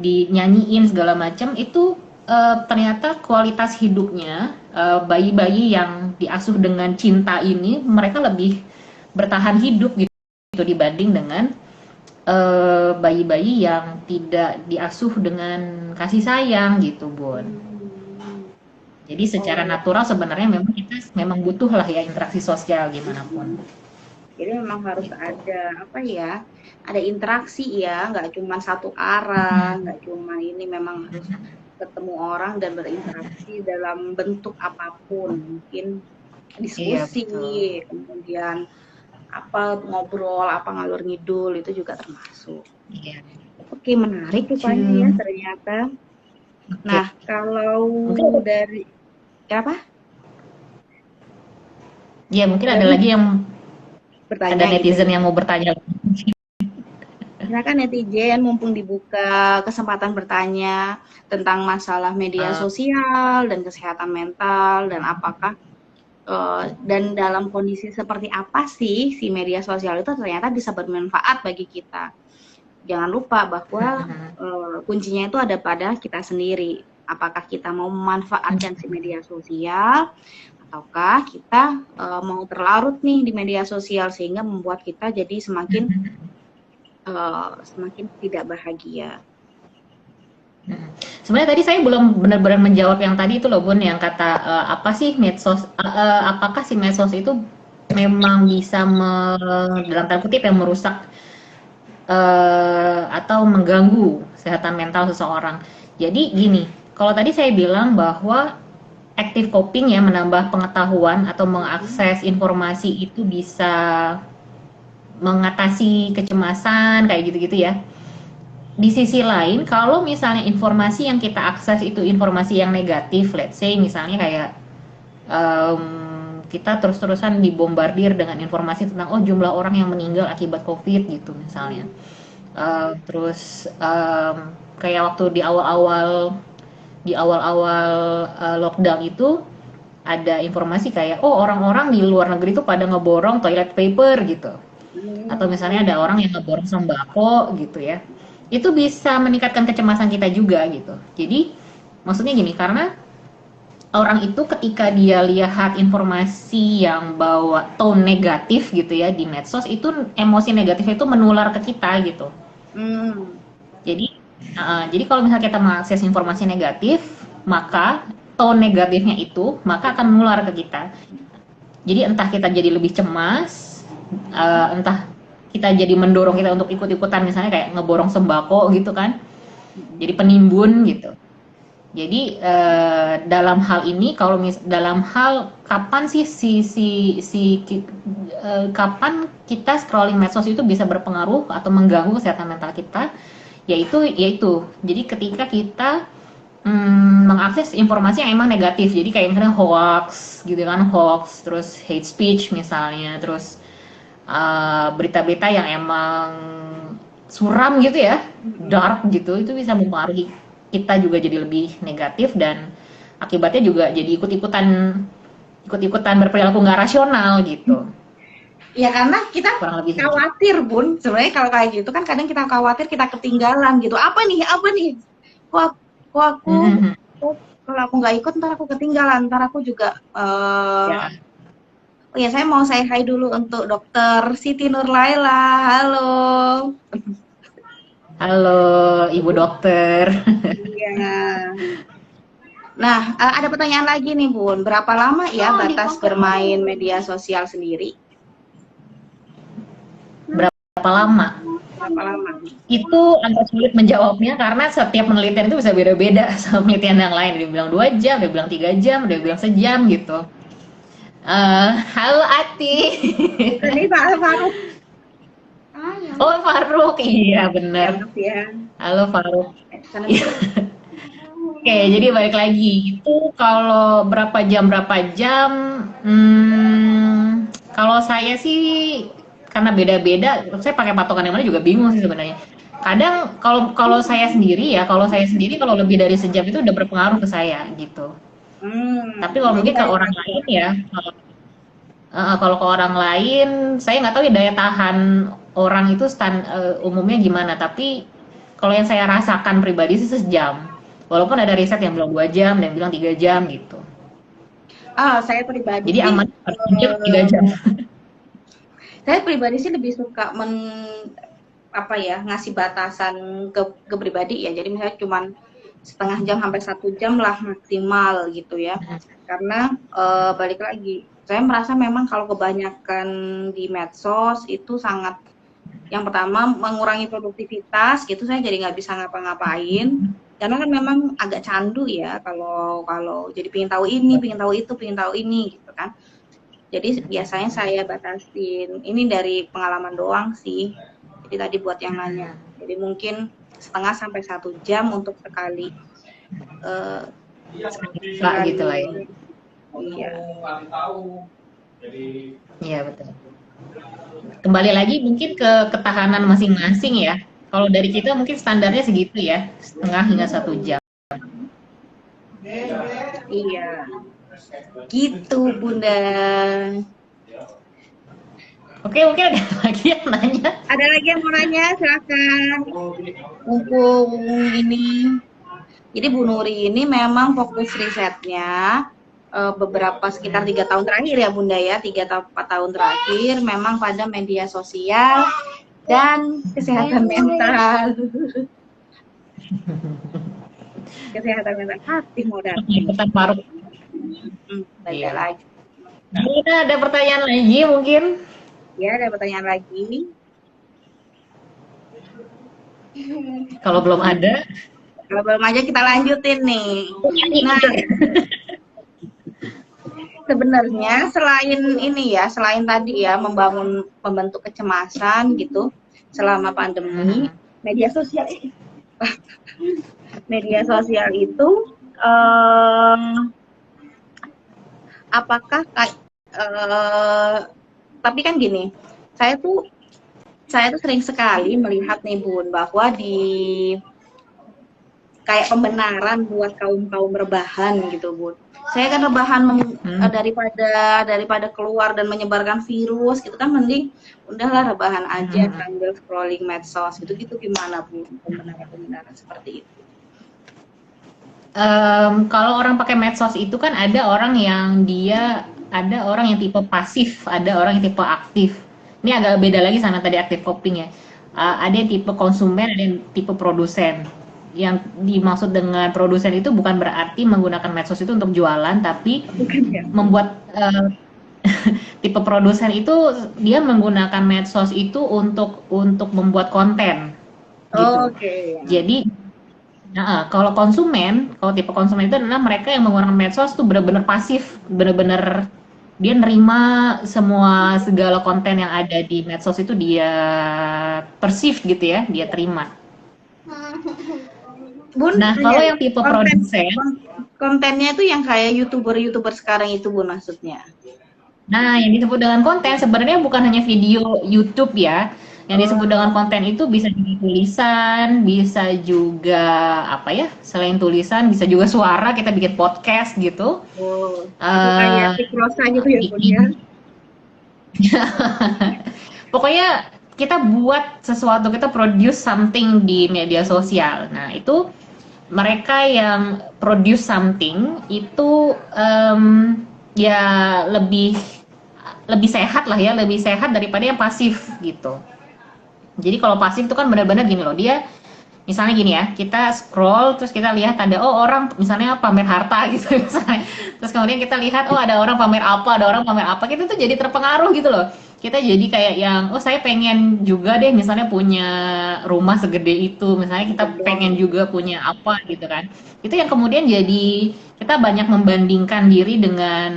dinyanyiin segala macam itu ternyata kualitas hidupnya bayi-bayi yang diasuh dengan cinta ini mereka lebih bertahan hidup gitu dibanding dengan bayi-bayi yang tidak diasuh dengan kasih sayang gitu, Bun. Hmm. Jadi secara Oh, natural sebenarnya memang kita memang butuh lah ya interaksi sosial gimana pun jadi memang harus gitu. ada apa ya? Ada interaksi ya, nggak cuma satu arah, nggak cuma ini memang harus ketemu orang dan berinteraksi dalam bentuk apapun, mungkin Iya diskusi, betul. kemudian apa ngobrol, apa ngalur ngidul itu juga termasuk. Iya, Oke, menarik rupanya ya gitu. ternyata. Oke. Nah, kalau Mungkin ada, dari apa? ya mungkin Halo, ada lagi yang ada bertanya gitu netizen ya. yang mau bertanya. Silakan netizen, mumpung dibuka kesempatan bertanya tentang masalah media Uh, sosial dan kesehatan mental dan apakah dan dalam kondisi seperti apa sih si media sosial itu ternyata bisa bermanfaat bagi kita. Jangan lupa bahwa kuncinya itu ada pada kita sendiri. Apakah kita mau memanfaatkan si media sosial ataukah kita mau terlarut nih di media sosial sehingga membuat kita jadi semakin tidak bahagia. Sebenarnya tadi saya belum benar-benar menjawab yang tadi itu loh Bun, yang kata apa sih medsos, apakah si medsos itu memang bisa dalam tanda kutip yang merusak atau mengganggu kesehatan mental seseorang. Jadi gini, kalau tadi saya bilang bahwa active coping ya menambah pengetahuan atau mengakses informasi itu bisa mengatasi kecemasan kayak gitu-gitu ya. Di sisi lain, kalau misalnya informasi yang kita akses itu informasi yang negatif, let's say misalnya kayak um, kita terus-terusan dibombardir dengan informasi tentang oh jumlah orang yang meninggal akibat COVID gitu misalnya. Terus kayak waktu di awal-awal lockdown itu ada informasi kayak oh orang-orang di luar negeri itu pada ngeborong toilet paper gitu atau misalnya ada orang yang ngeborong sembako gitu ya itu bisa meningkatkan kecemasan kita juga gitu jadi maksudnya gini karena orang itu ketika dia lihat informasi yang bawa tone negatif gitu ya di medsos itu emosi negatif itu menular ke kita gitu. Hmm. Jadi kalau misalnya kita mengakses informasi negatif, maka tone negatifnya itu maka akan menular ke kita. Jadi entah kita jadi lebih cemas, entah kita jadi mendorong kita untuk ikut-ikutan misalnya kayak ngeborong sembako gitu kan, jadi penimbun gitu. Jadi dalam hal ini kalau dalam hal kapan sih kapan kita scrolling medsos itu bisa berpengaruh atau mengganggu kesehatan mental kita, yaitu jadi ketika kita mengakses informasi yang emang negatif, jadi kayak misalnya hoax gitu kan, hoax, terus hate speech misalnya, terus berita-berita yang emang suram gitu ya, dark gitu, itu bisa mempengaruhi kita juga jadi lebih negatif, dan akibatnya juga jadi ikut-ikutan berperilaku nggak rasional gitu. Ya karena kita Kurang lebih gitu. khawatir Bun, sebenarnya kalau kayak gitu kan kadang kita khawatir kita ketinggalan gitu. Apa nih? Kok kalau aku nggak ikut ntar aku ketinggalan, ntar aku juga Ya. oh ya, saya mau say hi dulu untuk Dokter Siti Nurlaila. Halo. Halo, Ibu Dokter. Iya. Nah, ada pertanyaan lagi nih Bun. Berapa lama ya batas bermain media sosial sendiri? Berapa lama? Berapa lama? Itu agak sulit menjawabnya karena setiap penelitian itu bisa beda-beda sama penelitian yang lain. Dia bilang 2 jam, dia bilang 3 jam, dia bilang sejam gitu. Halo Ati. Ini Pak Faruk. Oh, Faruk. Iya, bener. Ya. Halo Faruk. Oke, jadi balik lagi. Itu kalau berapa jam, kalau saya sih karena beda-beda, saya pakai patokan yang mana juga bingung sih sebenarnya. Kadang kalau saya sendiri kalau lebih dari sejam itu udah berpengaruh ke saya gitu. Tapi kalau mungkin ke orang lain ya, kalau ke orang lain, saya nggak tahu ya daya tahan orang itu umumnya gimana. Tapi kalau yang saya rasakan pribadi sih sejam. Walaupun ada riset yang bilang 2 jam, dan bilang 3 jam gitu. Saya pribadi. Jadi aman 3 jam. Saya pribadi sih lebih suka ngasih batasan ke pribadi ya. Jadi misalnya cuman setengah jam sampai 1 jam lah maksimal gitu ya. Karena balik lagi, saya merasa memang kalau kebanyakan di medsos itu sangat, yang pertama mengurangi produktivitas gitu, saya jadi nggak bisa ngapa-ngapain. Karena kan memang agak candu ya kalau jadi pengen tahu ini, pengen tahu itu, pengen tahu ini gitu kan. Jadi biasanya saya batasin. Ini dari pengalaman doang sih. Jadi tadi buat yang nanya. Jadi mungkin setengah sampai 1 jam untuk sekali. Sekali gitu lah ya. Iya. Iya betul. Kembali lagi mungkin ke ketahanan masing-masing ya. Kalau dari kita mungkin standarnya segitu ya, setengah hingga 1 jam. Iya. Gitu Bunda. Oke, mungkin ada lagi yang nanya. Ada lagi yang mau nanya, silakan. Mumpung ini. Jadi Bu Nuri ini memang fokus risetnya beberapa sekitar 3 tahun terakhir ya Bunda ya, 3-4 tahun terakhir memang pada media sosial dan kesehatan mental. Kesehatan mental hati mau datang. Pesan Faruk. Baca lagi. Ada pertanyaan lagi mungkin? Ya, ada pertanyaan lagi. Kalau belum ada, kita lanjutin nih. Nah, sebenarnya selain tadi ya membentuk kecemasan gitu selama pandemi, media sosial itu apakah tapi kan gini, saya tuh sering sekali melihat nih Bun bahwa kayak pembenaran buat kaum rebahan gitu Bun. Saya kan rebahan daripada keluar dan menyebarkan virus gitu kan, mending udahlah rebahan aja sambil scrolling medsos gitu gimana Bun pembenaran seperti itu? Kalau orang pakai medsos itu kan ada orang yang tipe pasif, ada orang yang tipe aktif. Ini agak beda lagi sama tadi active coping ya. Ada yang tipe konsumen, ada yang tipe produsen. Yang dimaksud dengan produsen itu bukan berarti menggunakan medsos itu untuk jualan, tapi membuat tipe produsen itu dia menggunakan medsos itu untuk membuat konten. Gitu. Okay. Jadi Nah, kalau konsumen, kalau tipe konsumen itu adalah mereka yang menggunakan medsos tuh benar-benar pasif, benar-benar dia nerima semua segala konten yang ada di medsos itu dia perceive gitu ya, dia terima. Bun, Nah, kayak kalau yang tipe konten produsen, kontennya itu yang kayak youtuber sekarang itu Bun maksudnya. nah yang disebut dengan konten sebenarnya bukan hanya video YouTube ya. Yang disebut dengan Oh, konten itu bisa jadi tulisan, bisa juga apa ya, selain tulisan bisa juga suara, kita bikin podcast gitu. oh, atau kayak Eh, Tik Rosa gitu ya Bun ya. bikin pokoknya kita buat sesuatu, kita produce something di media sosial. Nah, itu mereka yang produce something itu ya lebih lebih sehat lah ya, lebih sehat daripada yang pasif gitu. Jadi kalau pasif itu kan benar-benar gini loh, dia misalnya gini ya, kita scroll terus kita lihat ada oh orang misalnya pamer harta gitu misalnya. Terus kemudian kita lihat oh ada orang pamer apa, ada orang pamer apa, kita tuh jadi terpengaruh gitu loh. Kita jadi kayak yang oh saya pengen juga deh misalnya punya rumah segede itu, misalnya kita pengen Betul. juga punya apa gitu kan. Itu yang kemudian jadi kita banyak membandingkan diri dengan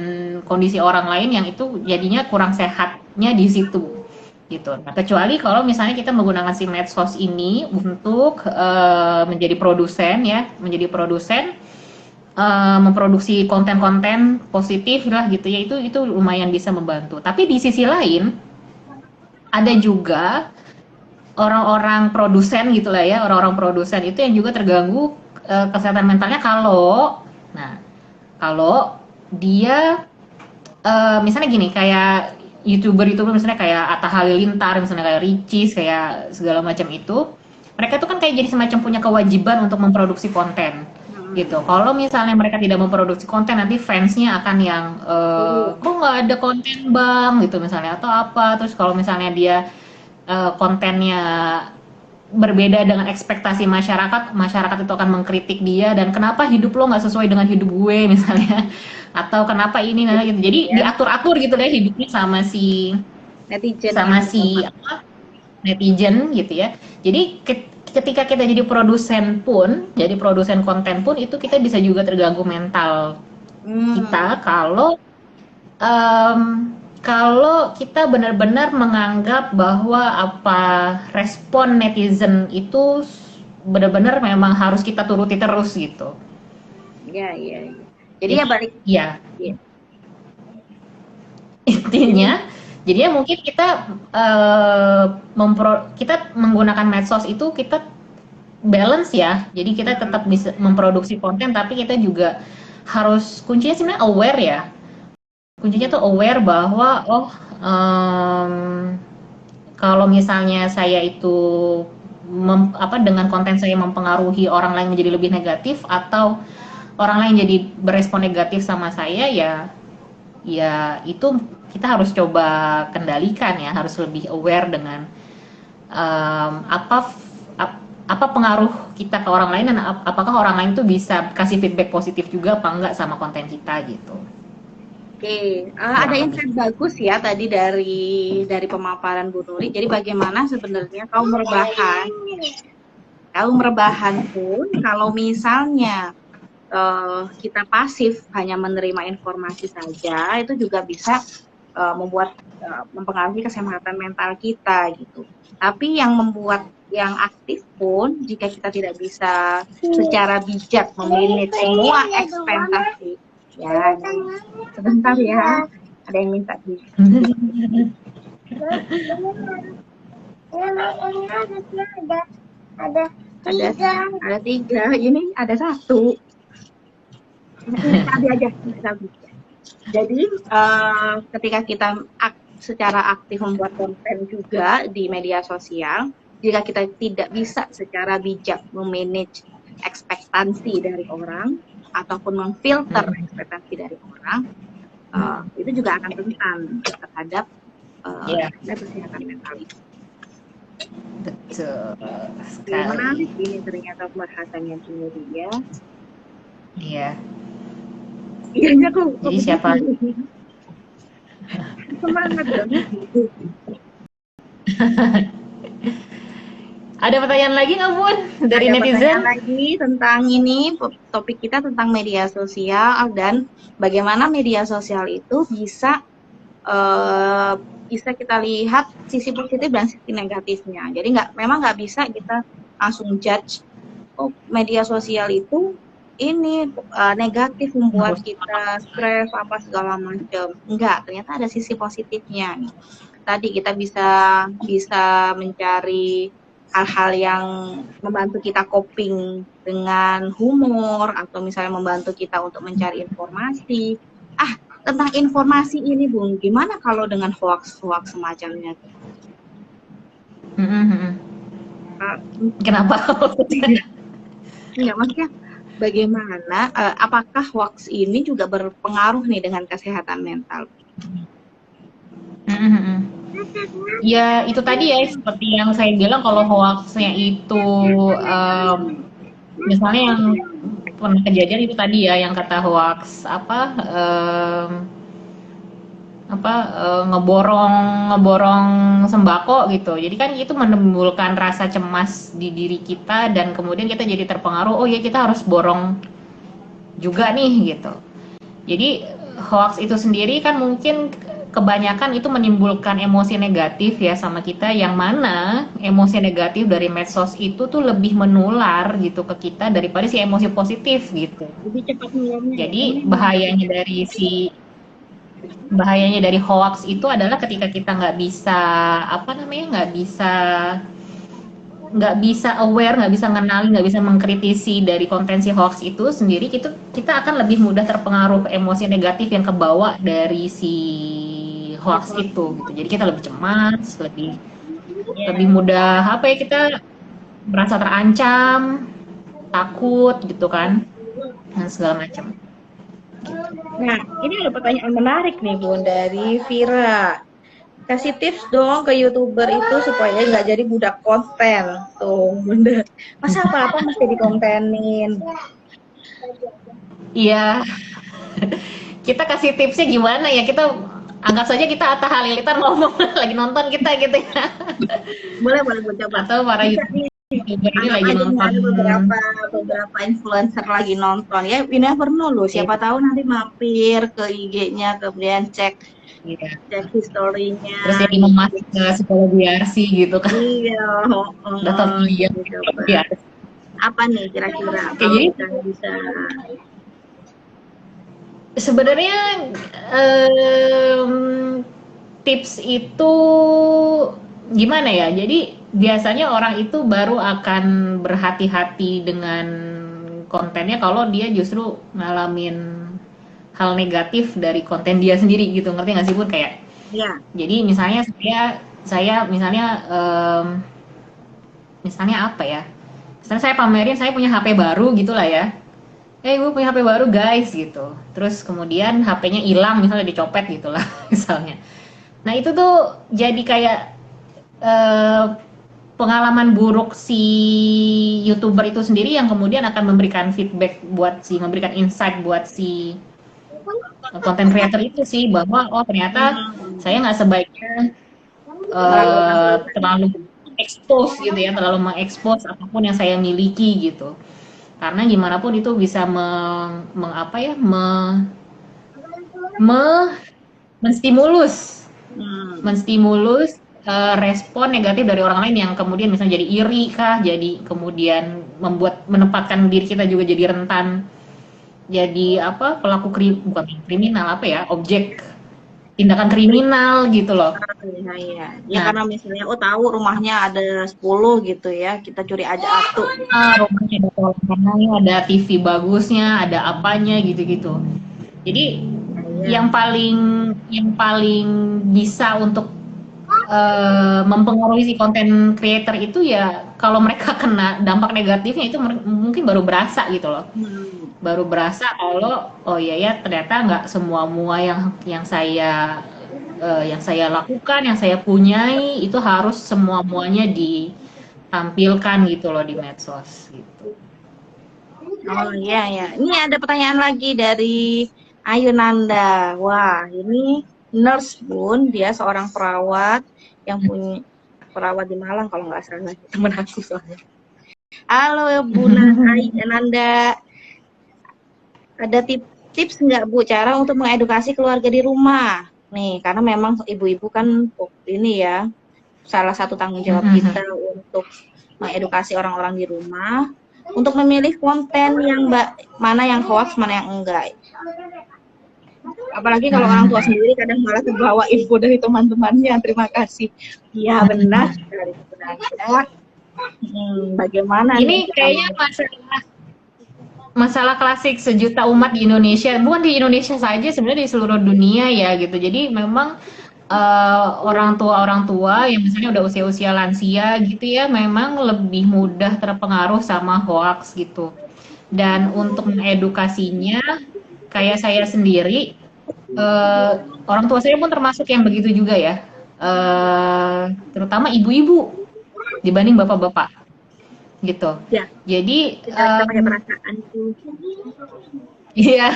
kondisi orang lain yang itu jadinya kurang sehatnya di situ gitu. Nah, kecuali kalau misalnya kita menggunakan si medsos ini untuk menjadi produsen ya, menjadi produsen memproduksi konten-konten positif lah gitu ya, itu lumayan bisa membantu. Tapi di sisi lain ada juga orang-orang produsen gitu lah ya, orang-orang produsen itu yang juga terganggu kesehatan mentalnya nah kalau dia misalnya gini kayak youtuber misalnya kayak Atta Halilintar misalnya kayak Ricis kayak segala macam itu mereka tuh kan kayak jadi semacam punya kewajiban untuk memproduksi konten Hmm. gitu. Kalau misalnya mereka tidak memproduksi konten nanti fansnya akan yang Turun. kok nggak ada konten bang gitu misalnya atau apa. Terus kalau misalnya dia kontennya berbeda dengan ekspektasi masyarakat, masyarakat itu akan mengkritik dia dan kenapa hidup lo nggak sesuai dengan hidup gue misalnya, atau kenapa ini nah gitu. Jadi Ya, diatur-atur gitu deh hidupnya netizen sama gitu. si apa, netizen gitu ya. Jadi ketika kita jadi produsen konten pun itu kita bisa juga terganggu mental Hmm. kita kalau kita benar-benar menganggap bahwa apa respon netizen itu benar-benar memang harus kita turuti terus gitu. Ya, ya, ya. Jadi ya Jadi balik. ya Ya. Jadi intinya, jadinya mungkin kita kita menggunakan medsos itu kita balance ya. Jadi kita tetap hmm, bisa memproduksi konten, tapi kita juga harus kuncinya sebenarnya aware ya. Kuncinya tuh hmm, aware bahwa oh em, kalau misalnya saya itu dengan konten saya mempengaruhi orang lain menjadi lebih negatif atau orang lain jadi berespon negatif sama saya ya ya itu kita harus coba kendalikan ya harus lebih aware dengan apa apa pengaruh kita ke orang lain dan apakah orang lain tuh bisa kasih feedback positif juga apa enggak sama konten kita gitu oke. Ada kurang lebih. insight bagus ya tadi dari pemaparan Bu Nuri. Jadi bagaimana sebenarnya kaum rebahan pun kalau misalnya kita pasif hanya menerima informasi saja itu juga bisa mempengaruhi kesehatan mental kita gitu. Tapi yang membuat yang aktif pun jika kita tidak bisa secara bijak memanage semua ekspektasi ya sebentar ya ada yang minta di ada ada tiga ini ada satu tadi aja jadi ketika kita secara aktif membuat konten juga di media sosial jika kita tidak bisa secara bijak memanage ekspektasi dari orang ataupun memfilter ekspektasi dari orang itu juga akan rentan terhadap Ya kesehatan mental itu. betul Oke, menarik sekali. ini ternyata pembahasannya dulu ya. Iya. Iya, kok Jadi begitu. siapa Semangat banget gitu. Ada pertanyaan lagi nggak Bun dari Ada netizen? pertanyaan lagi tentang ini, topik kita tentang media sosial dan bagaimana media sosial itu eh, bisa kita lihat sisi positif dan sisi negatifnya. Jadi memang nggak bisa kita langsung judge, oh media sosial itu ini negatif membuat kita stres apa segala macam. Enggak, ternyata ada sisi positifnya nih. Tadi kita bisa bisa mencari hal-hal yang membantu kita coping dengan humor atau misalnya membantu kita untuk mencari informasi. Ah, tentang informasi ini, Bung, gimana kalau dengan hoax-hoax semacamnya? Uh, Kenapa? Enggak, maksudnya bagaimana, apakah hoax ini juga berpengaruh nih dengan kesehatan mental? Ya itu tadi ya seperti yang saya bilang kalau hoaxnya itu misalnya yang pernah kejadian itu tadi ya yang kata hoax ngeborong ngeborong sembako gitu. Jadi kan itu menimbulkan rasa cemas di diri kita dan kemudian kita jadi terpengaruh. Oh ya kita harus borong juga nih gitu. Jadi hoax itu sendiri kan mungkin kebanyakan itu menimbulkan emosi negatif ya sama kita, yang mana emosi negatif dari medsos itu tuh lebih menular gitu ke kita daripada si emosi positif gitu. Lebih cepat nularnya ya? Jadi bahayanya dari hoax itu adalah ketika kita nggak bisa aware, nggak bisa ngenali, nggak bisa mengkritisi dari konten si hoax itu sendiri, kita akan lebih mudah terpengaruh emosi negatif yang kebawa dari si hoax itu gitu. Jadi kita lebih cemas, lebih lebih mudah apa ya, kita merasa terancam, takut gitu kan, dan segala macam. Nah, ini ada pertanyaan menarik nih, Bun, dari Vira. Kasih tips dong ke YouTuber itu supaya nggak jadi budak konten. Tuh, Bunda. Masa apa-apa mesti dikontenin? Iya, kita kasih tipsnya gimana ya? Kita anggap saja kita Atta Halilintar ngomong lagi nonton kita gitu ya. Boleh, boleh, boleh coba. Atau para Bisa nih, YouTuber ini anggap lagi aja nih nonton. ada beberapa influencer lagi nonton ya. You never know loh. Siapa tahu nanti mampir ke IG-nya, kemudian cek Iya. historinya. Terus jadi memasuk ke psikologi RC gitu kan. Iya, Daftar kuliah gitu, coba. ya. Apa nih kira-kira Oke, kalau jadi kita bisa? sebenarnya em, tips itu gimana ya? Jadi biasanya orang itu baru akan berhati-hati dengan kontennya kalau dia justru ngalamin hal negatif dari konten dia sendiri gitu. Ngerti nggak sih Bun? Kayak Ya, jadi misalnya saya misalnya apa ya? Misalnya saya pamerin saya punya HP baru gitulah ya. Gue punya HP baru guys gitu. Terus kemudian HP-nya hilang misalnya dicopet gitulah misalnya. Nah itu tuh jadi kayak eh, pengalaman buruk si YouTuber itu sendiri yang kemudian akan memberikan feedback memberikan insight buat si content creator itu sih, bahwa oh ternyata saya nggak sebaiknya terlalu expose gitu ya, terlalu mengekspos apapun yang saya miliki gitu. Karena gimana pun itu bisa menstimulus menstimulus respon negatif dari orang lain yang kemudian misalnya jadi iri kah, jadi kemudian menempatkan diri kita juga jadi rentan, jadi pelaku bukan kriminal objek tindakan kriminal gitu loh. ya. Ya nah, karena misalnya tahu rumahnya ada 10 gitu ya, kita curi aja satu. Rumahnya ada kolamnya, ada TV bagusnya, ada apanya gitu-gitu. Jadi yang paling bisa untuk mempengaruhi si konten creator itu ya kalau mereka kena dampak negatifnya itu mungkin baru berasa gitu loh. Baru berasa kalau oh ya ternyata nggak semua yang saya lakukan, yang saya punyai itu harus muanya ditampilkan gitu loh di medsos gitu. Oh iya ya. Ini ada pertanyaan lagi dari Ayunanda. Wah, ini nurse Bun, dia seorang perawat yang punya perawat di Malang kalau nggak salah, temen aku soalnya. Halo Bu Nanda, ada tips nggak Bu cara untuk mengedukasi keluarga di rumah? Nih, karena memang ibu-ibu kan ini ya, salah satu tanggung jawab kita untuk mengedukasi orang-orang di rumah untuk memilih konten yang mana yang hoax, mana yang enggak. Apalagi kalau orang tua sendiri kadang malah terbawa info dari teman-temannya. Terima kasih. Iya benar sekali. Bagaimana ini kayaknya masalah klasik sejuta umat di Indonesia, bukan di Indonesia saja, sebenarnya di seluruh dunia ya gitu. Jadi memang orang tua yang misalnya udah usia-usia lansia gitu ya, memang lebih mudah terpengaruh sama hoax gitu. Dan untuk mengedukasinya, kayak saya sendiri, orang tua saya pun termasuk yang begitu juga ya, terutama ibu-ibu dibanding bapak-bapak gitu. Ya, jadi kita pakai perasaan itu. Iya.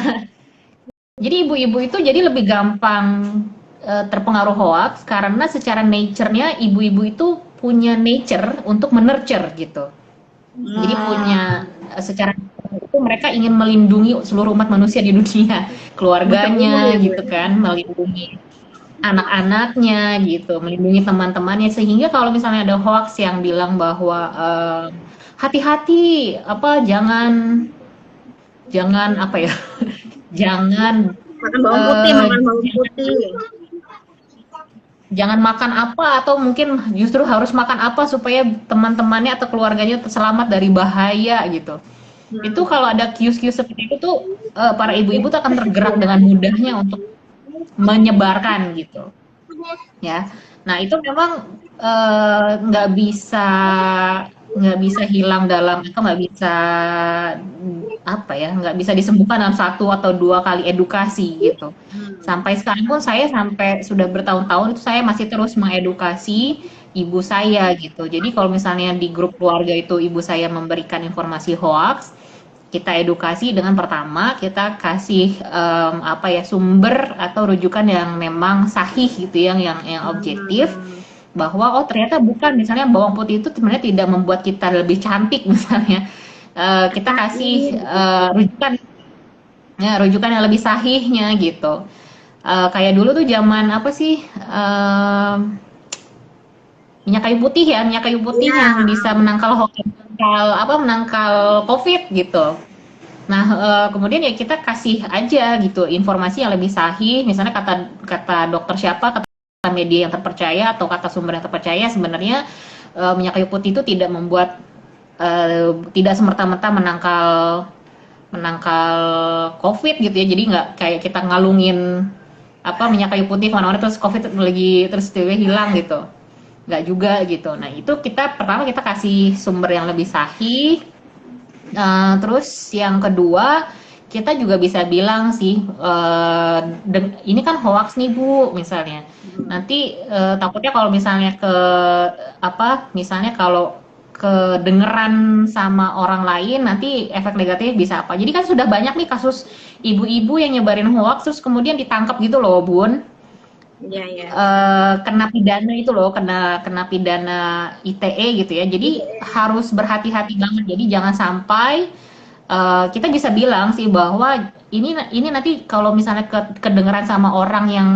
Jadi ibu-ibu itu jadi lebih gampang terpengaruh hoax karena secara nature-nya ibu-ibu itu punya nature untuk menurture gitu. Jadi punya secara itu mereka ingin melindungi seluruh umat manusia di dunia, keluarganya gitu kan, melindungi anak-anaknya gitu, melindungi teman-temannya, sehingga kalau misalnya ada hoax yang bilang bahwa hati-hati apa jangan apa ya jangan makan bawang putih, jangan makan apa atau mungkin justru harus makan apa supaya teman-temannya atau keluarganya selamat dari bahaya gitu. Itu kalau ada kius-kius seperti itu tuh para ibu-ibu tuh akan tergerak dengan mudahnya untuk menyebarkan gitu ya. Nah itu memang nggak bisa hilang dalam atau nggak bisa apa ya, nggak bisa disembuhkan dalam 1 atau 2 kali edukasi gitu. Sampai sekarang pun saya sampai sudah bertahun-tahun itu saya masih terus mengedukasi ibu saya gitu. Jadi kalau misalnya di grup keluarga itu ibu saya memberikan informasi hoax, kita edukasi dengan pertama kita kasih apa ya, sumber atau rujukan yang memang sahih gitu, yang objektif, bahwa oh ternyata bukan, misalnya bawang putih itu sebenarnya tidak membuat kita lebih cantik misalnya. Kita kasih rujukan yang lebih sahihnya gitu. Kayak dulu tuh zaman apa sih, minyak kayu putih ya, minyak kayu putih yang bisa menangkal COVID gitu. Nah, kemudian ya kita kasih aja gitu informasi yang lebih sahih, misalnya kata dokter siapa, kata media yang terpercaya atau kata sumber yang terpercaya, sebenarnya minyak kayu putih itu tidak membuat tidak semerta-merta menangkal COVID gitu ya. Jadi nggak kayak kita ngalungin apa minyak kayu putih kemana-mana terus COVID terus tiba-tiba hilang gitu. Nggak juga gitu. Nah itu pertama kita kasih sumber yang lebih sahih. Terus yang kedua kita juga bisa bilang sih, ini kan hoax nih Bu, misalnya. Nanti takutnya kalau misalnya misalnya kalau kedengeran sama orang lain, nanti efek negatif bisa apa. Jadi kan sudah banyak nih kasus ibu-ibu yang nyebarin hoax terus kemudian ditangkap gitu loh Bun. Ya. Kena pidana itu loh, kena pidana ITE gitu ya. Jadi harus berhati-hati banget. Jadi jangan sampai kita bisa bilang sih bahwa ini nanti kalau misalnya kedengeran sama orang yang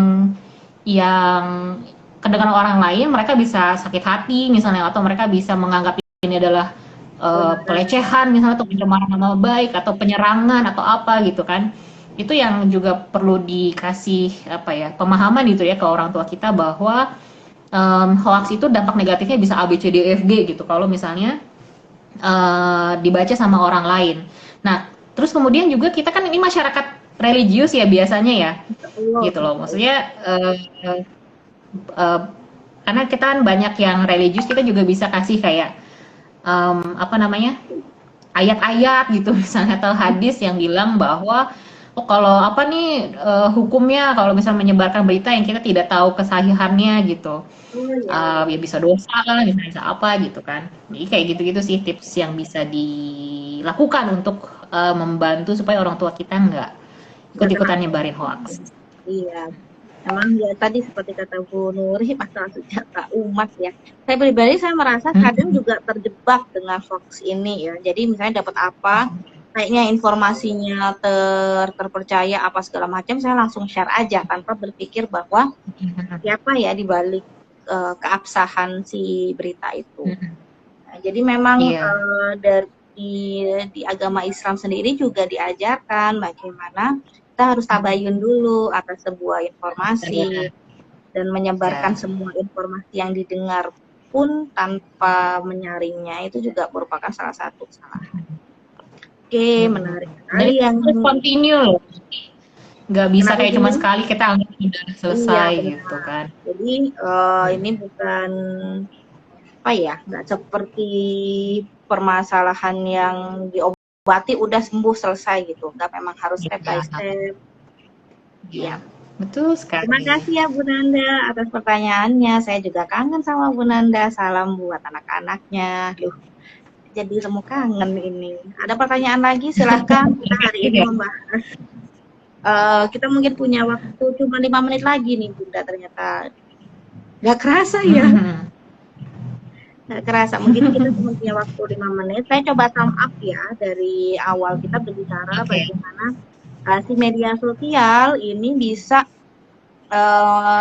kedengeran orang lain, mereka bisa sakit hati misalnya, atau mereka bisa menganggap ini adalah pelecehan misalnya, atau pencemaran nama baik atau penyerangan atau apa gitu kan. Itu yang juga perlu dikasih apa ya, pemahaman gitu ya ke orang tua kita, bahwa hoax itu dampak negatifnya bisa A B C D E F G gitu kalau misalnya dibaca sama orang lain. Nah terus kemudian juga kita kan ini masyarakat religius ya biasanya ya, gitu loh, maksudnya karena kita kan banyak yang religius, kita juga bisa kasih kayak ayat-ayat gitu misalnya, atau hadis yang bilang bahwa kalau apa nih hukumnya kalau misalnya menyebarkan berita yang kita tidak tahu kesahihannya gitu, ya bisa dosa lah, bisa apa gitu kan. Jadi kayak gitu-gitu sih tips yang bisa dilakukan untuk membantu supaya orang tua kita nggak ikut-ikutan nyebarin hoax. Iya. Memang ya tadi seperti kata Bu Nuri, masalah senjata umat ya. Saya pribadi saya merasa kadang Mhm. juga terjebak dengan hoax ini ya. Jadi misalnya dapat apa, kayaknya informasinya terpercaya apa segala macam, saya langsung share aja tanpa berpikir bahwa siapa ya di balik keabsahan si berita itu. Mhm. Nah, jadi memang Iya. di agama Islam sendiri juga diajarkan bagaimana kita harus tabayun dulu atas sebuah informasi Iya. dan menyebarkan Iya. semua informasi yang didengar pun tanpa menyaringnya itu juga merupakan salah satu kesalahan. Oke, Mhm. menarik Dan sekali itu yang harus continue loh. Nggak bisa kenapa kayak cuma gini? sekali kita anggap udah Iya, selesai gitu benar. kan. Jadi ini Mhm. bukan apa ya, nggak seperti permasalahan yang diobati udah sembuh selesai gitu. Nggak, memang harus step by Iya. step. Iya. Iya. Betul Terima sekali. kasih ya Bu Nanda atas pertanyaannya. Saya juga kangen sama Bu Nanda. Salam buat anak-anaknya. Duh, jadi temu kangen ini. Ada pertanyaan lagi? Silahkan. Kita hari ini Iya. membahas. Kita mungkin punya waktu cuma 5 menit lagi nih Bunda. Ternyata nggak kerasa ya. Mhm. Nggak kerasa. Mungkin kita cuma punya waktu 5 menit. Saya coba sum up ya dari awal kita berbicara Oke. bagaimana si media sosial ini bisa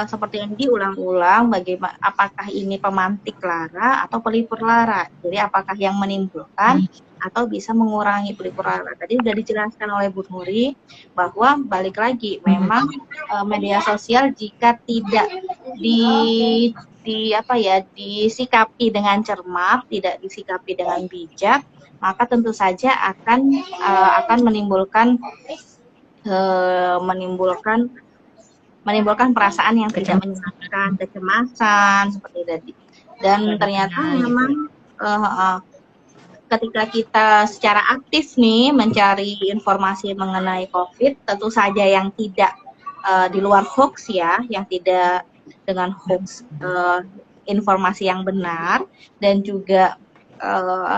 seperti yang diulang-ulang, bagaimana apakah ini pemantik lara atau pelipur lara. Jadi apakah yang menimbulkan atau bisa mengurangi pelipur lara. Tadi sudah dijelaskan oleh Bu Nuri bahwa balik lagi memang media sosial jika tidak di apa ya disikapi dengan cermat, tidak disikapi dengan bijak, maka tentu saja akan menimbulkan menimbulkan menimbulkan perasaan yang tidak Kecemasan. menyenangkan, kecemasan seperti tadi. Dan ternyata Adanya gitu memang ya. ketika kita secara aktif nih mencari informasi mengenai COVID, tentu saja yang tidak di luar hoax ya, yang tidak dengan hoax informasi yang benar dan juga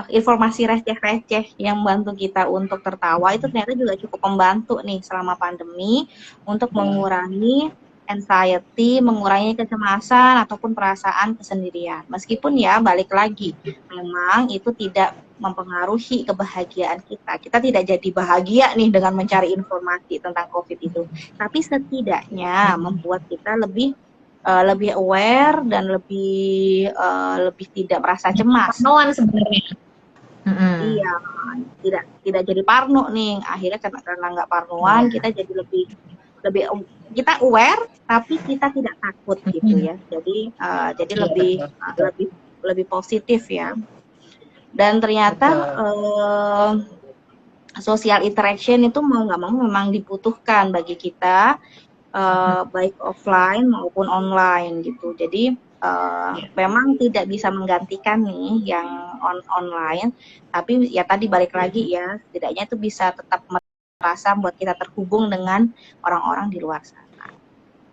informasi receh-receh yang membantu kita untuk tertawa itu ternyata juga cukup membantu nih selama pandemi untuk mengurangi anxiety, mengurangi kecemasan ataupun perasaan kesendirian. Meskipun ya balik lagi, memang itu tidak mempengaruhi kebahagiaan kita. Kita tidak jadi bahagia nih dengan mencari informasi tentang COVID itu. Tapi setidaknya membuat kita lebih aware dan lebih tidak merasa cemas. Parnoan sebenarnya. Mhm. Iya, tidak jadi parno nih. Akhirnya karena nggak parnoan, Iya. kita jadi lebih kita aware, tapi kita tidak takut gitu Mhm. ya. Jadi Iya lebih betul, betul, lebih lebih positif ya. Dan ternyata betul. social interaction itu mau nggak mau memang dibutuhkan bagi kita, baik offline maupun online gitu. Jadi Iya. memang tidak bisa menggantikan nih yang online, tapi ya tadi balik lagi ya, setidaknya itu bisa tetap merasa buat kita terhubung dengan orang-orang di luar sana.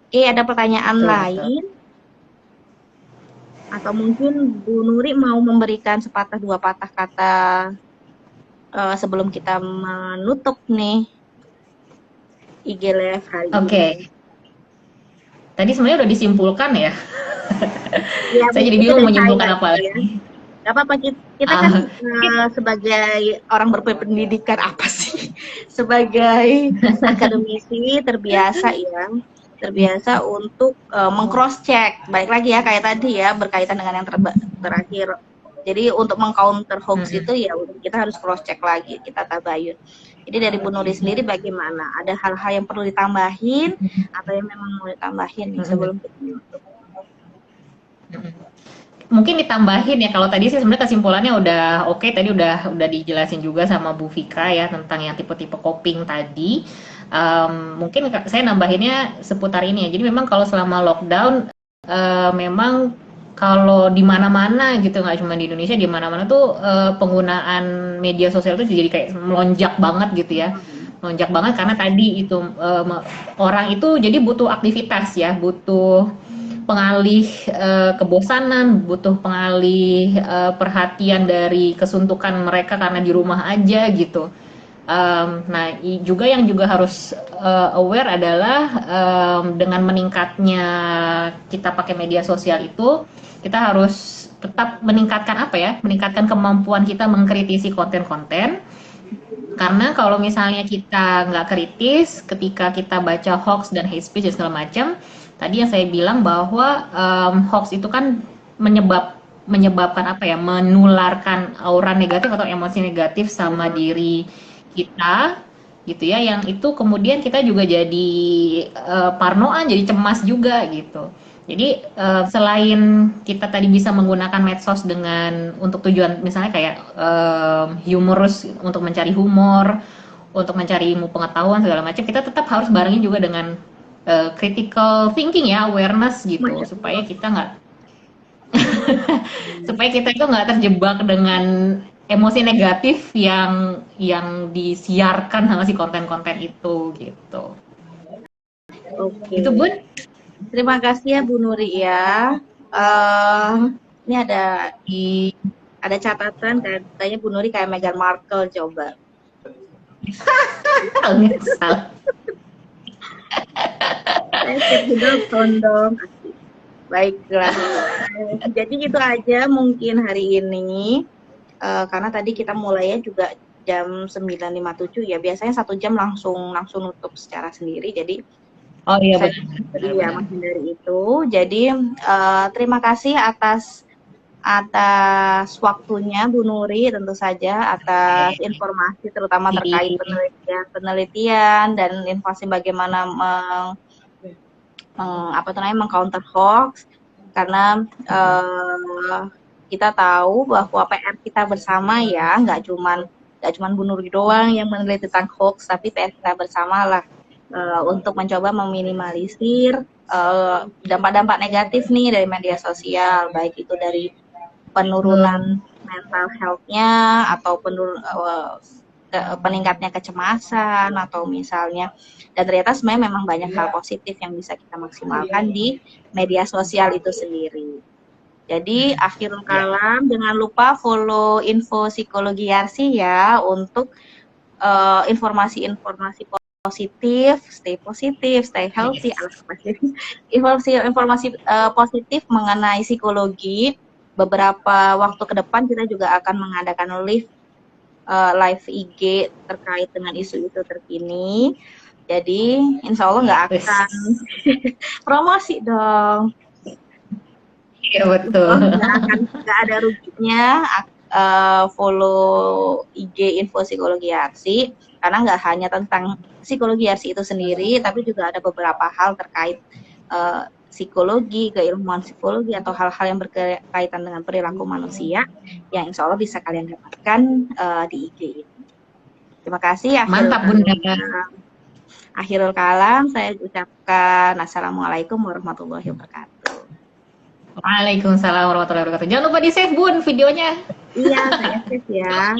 Oke, ada pertanyaan Betul, betul. lain? Atau mungkin Bu Nuri mau memberikan sepatah dua patah kata sebelum kita menutup nih IG Live hari ini. Oke. Tadi sebenarnya udah disimpulkan ya. Ya, Saya jadi itu bingung dari menyimpulkan saya apa ya. lagi. Gak apa-apa, kita kan Ah, sebagai orang berpendidikan apa sih? Sebagai akademisi terbiasa untuk meng-cross check. Baik lagi ya kayak tadi ya berkaitan dengan yang terakhir. Jadi untuk meng-counter hoax mm-mm. itu ya kita harus cross check lagi, kita tabayun. Jadi dari Bu Nuri sendiri bagaimana? Ada hal-hal yang perlu ditambahin atau yang memang mau ditambahin nih Mm-mm. sebelum kita menutup? Mm-mm. Mungkin ditambahin ya, kalau tadi sih sebenarnya kesimpulannya udah oke, tadi udah dijelasin juga sama Bu Vika ya tentang yang tipe-tipe coping tadi. Mungkin saya nambahinnya seputar ini ya. Jadi memang kalau selama lockdown memang kalau di mana-mana gitu, nggak cuma di Indonesia, di mana-mana tuh penggunaan media sosial tuh jadi kayak melonjak banget gitu ya. Melonjak banget karena tadi itu orang itu jadi butuh aktivitas ya, butuh pengalih kebosanan, butuh pengalih perhatian dari kesuntukan mereka karena di rumah aja gitu. Nah, juga yang juga harus aware adalah dengan meningkatnya kita pakai media sosial itu, kita harus tetap meningkatkan apa ya? Meningkatkan kemampuan kita mengkritisi konten-konten. Karena kalau misalnya kita nggak kritis, ketika kita baca hoax dan hate speech dan segala macam, tadi yang saya bilang bahwa hoax itu kan menyebabkan apa ya? Menularkan aura negatif atau emosi negatif sama diri kita gitu ya, yang itu kemudian kita juga jadi parnoan, jadi cemas juga gitu. Jadi selain kita tadi bisa menggunakan medsos dengan untuk tujuan misalnya kayak humorous untuk mencari humor, untuk mencari ilmu pengetahuan segala macam, kita tetap harus barengin juga dengan critical thinking ya, awareness gitu, supaya kita nggak supaya kita itu nggak terjebak dengan emosi negatif yang disiarkan sama si konten-konten itu gitu. Oke. Itu Bun. Terima kasih ya Bu Nuri ya. Ini ada catatan katanya Bu Nuri kayak Meghan Markle coba. Salah. Saya siap juga condong. Baiklah. Jadi itu aja mungkin hari ini. Karena tadi kita mulainya juga jam 9.57 ya. Biasanya 1 jam langsung nutup secara sendiri. Jadi Oh iya benar. Iya, menghindari itu. Jadi terima kasih atas waktunya Bu Nuri, tentu saja atas informasi terutama terkait penelitian dan informasi bagaimana meng-counter hoax, karena kita tahu bahwa PR kita bersama ya, nggak cuman Bu Nuri doang yang meneliti tentang hoax, tapi PR kita bersama lah untuk mencoba meminimalisir dampak-dampak negatif nih dari media sosial, baik itu dari penurunan mental health-nya atau peningkatnya kecemasan atau misalnya, dan ternyata sebenarnya memang banyak hal positif yang bisa kita maksimalkan di media sosial itu sendiri. Jadi akhirul kalam, jangan lupa follow info psikologi Yarsi ya untuk informasi-informasi positif, stay healthy, informasi positif mengenai psikologi. Beberapa waktu ke depan kita juga akan mengadakan live IG terkait dengan isu-isu terkini. Jadi insya Allah nggak akan promosi dong. Iya betul. Nggak ada ruginya follow IG info psikologi Yarsi, karena nggak hanya tentang psikologi Yarsi itu sendiri, tapi juga ada beberapa hal terkait psikologi, keilmuan psikologi atau hal-hal yang berkaitan dengan perilaku manusia yang insya Allah bisa kalian dapatkan di IG ini. Terima kasih. Mantap Bunda. Akhirul kalam, saya ucapkan assalamualaikum warahmatullahi wabarakatuh. Waalaikumsalam warahmatullahi wabarakatuh. Jangan lupa di save Bun videonya. Iya, saya save ya.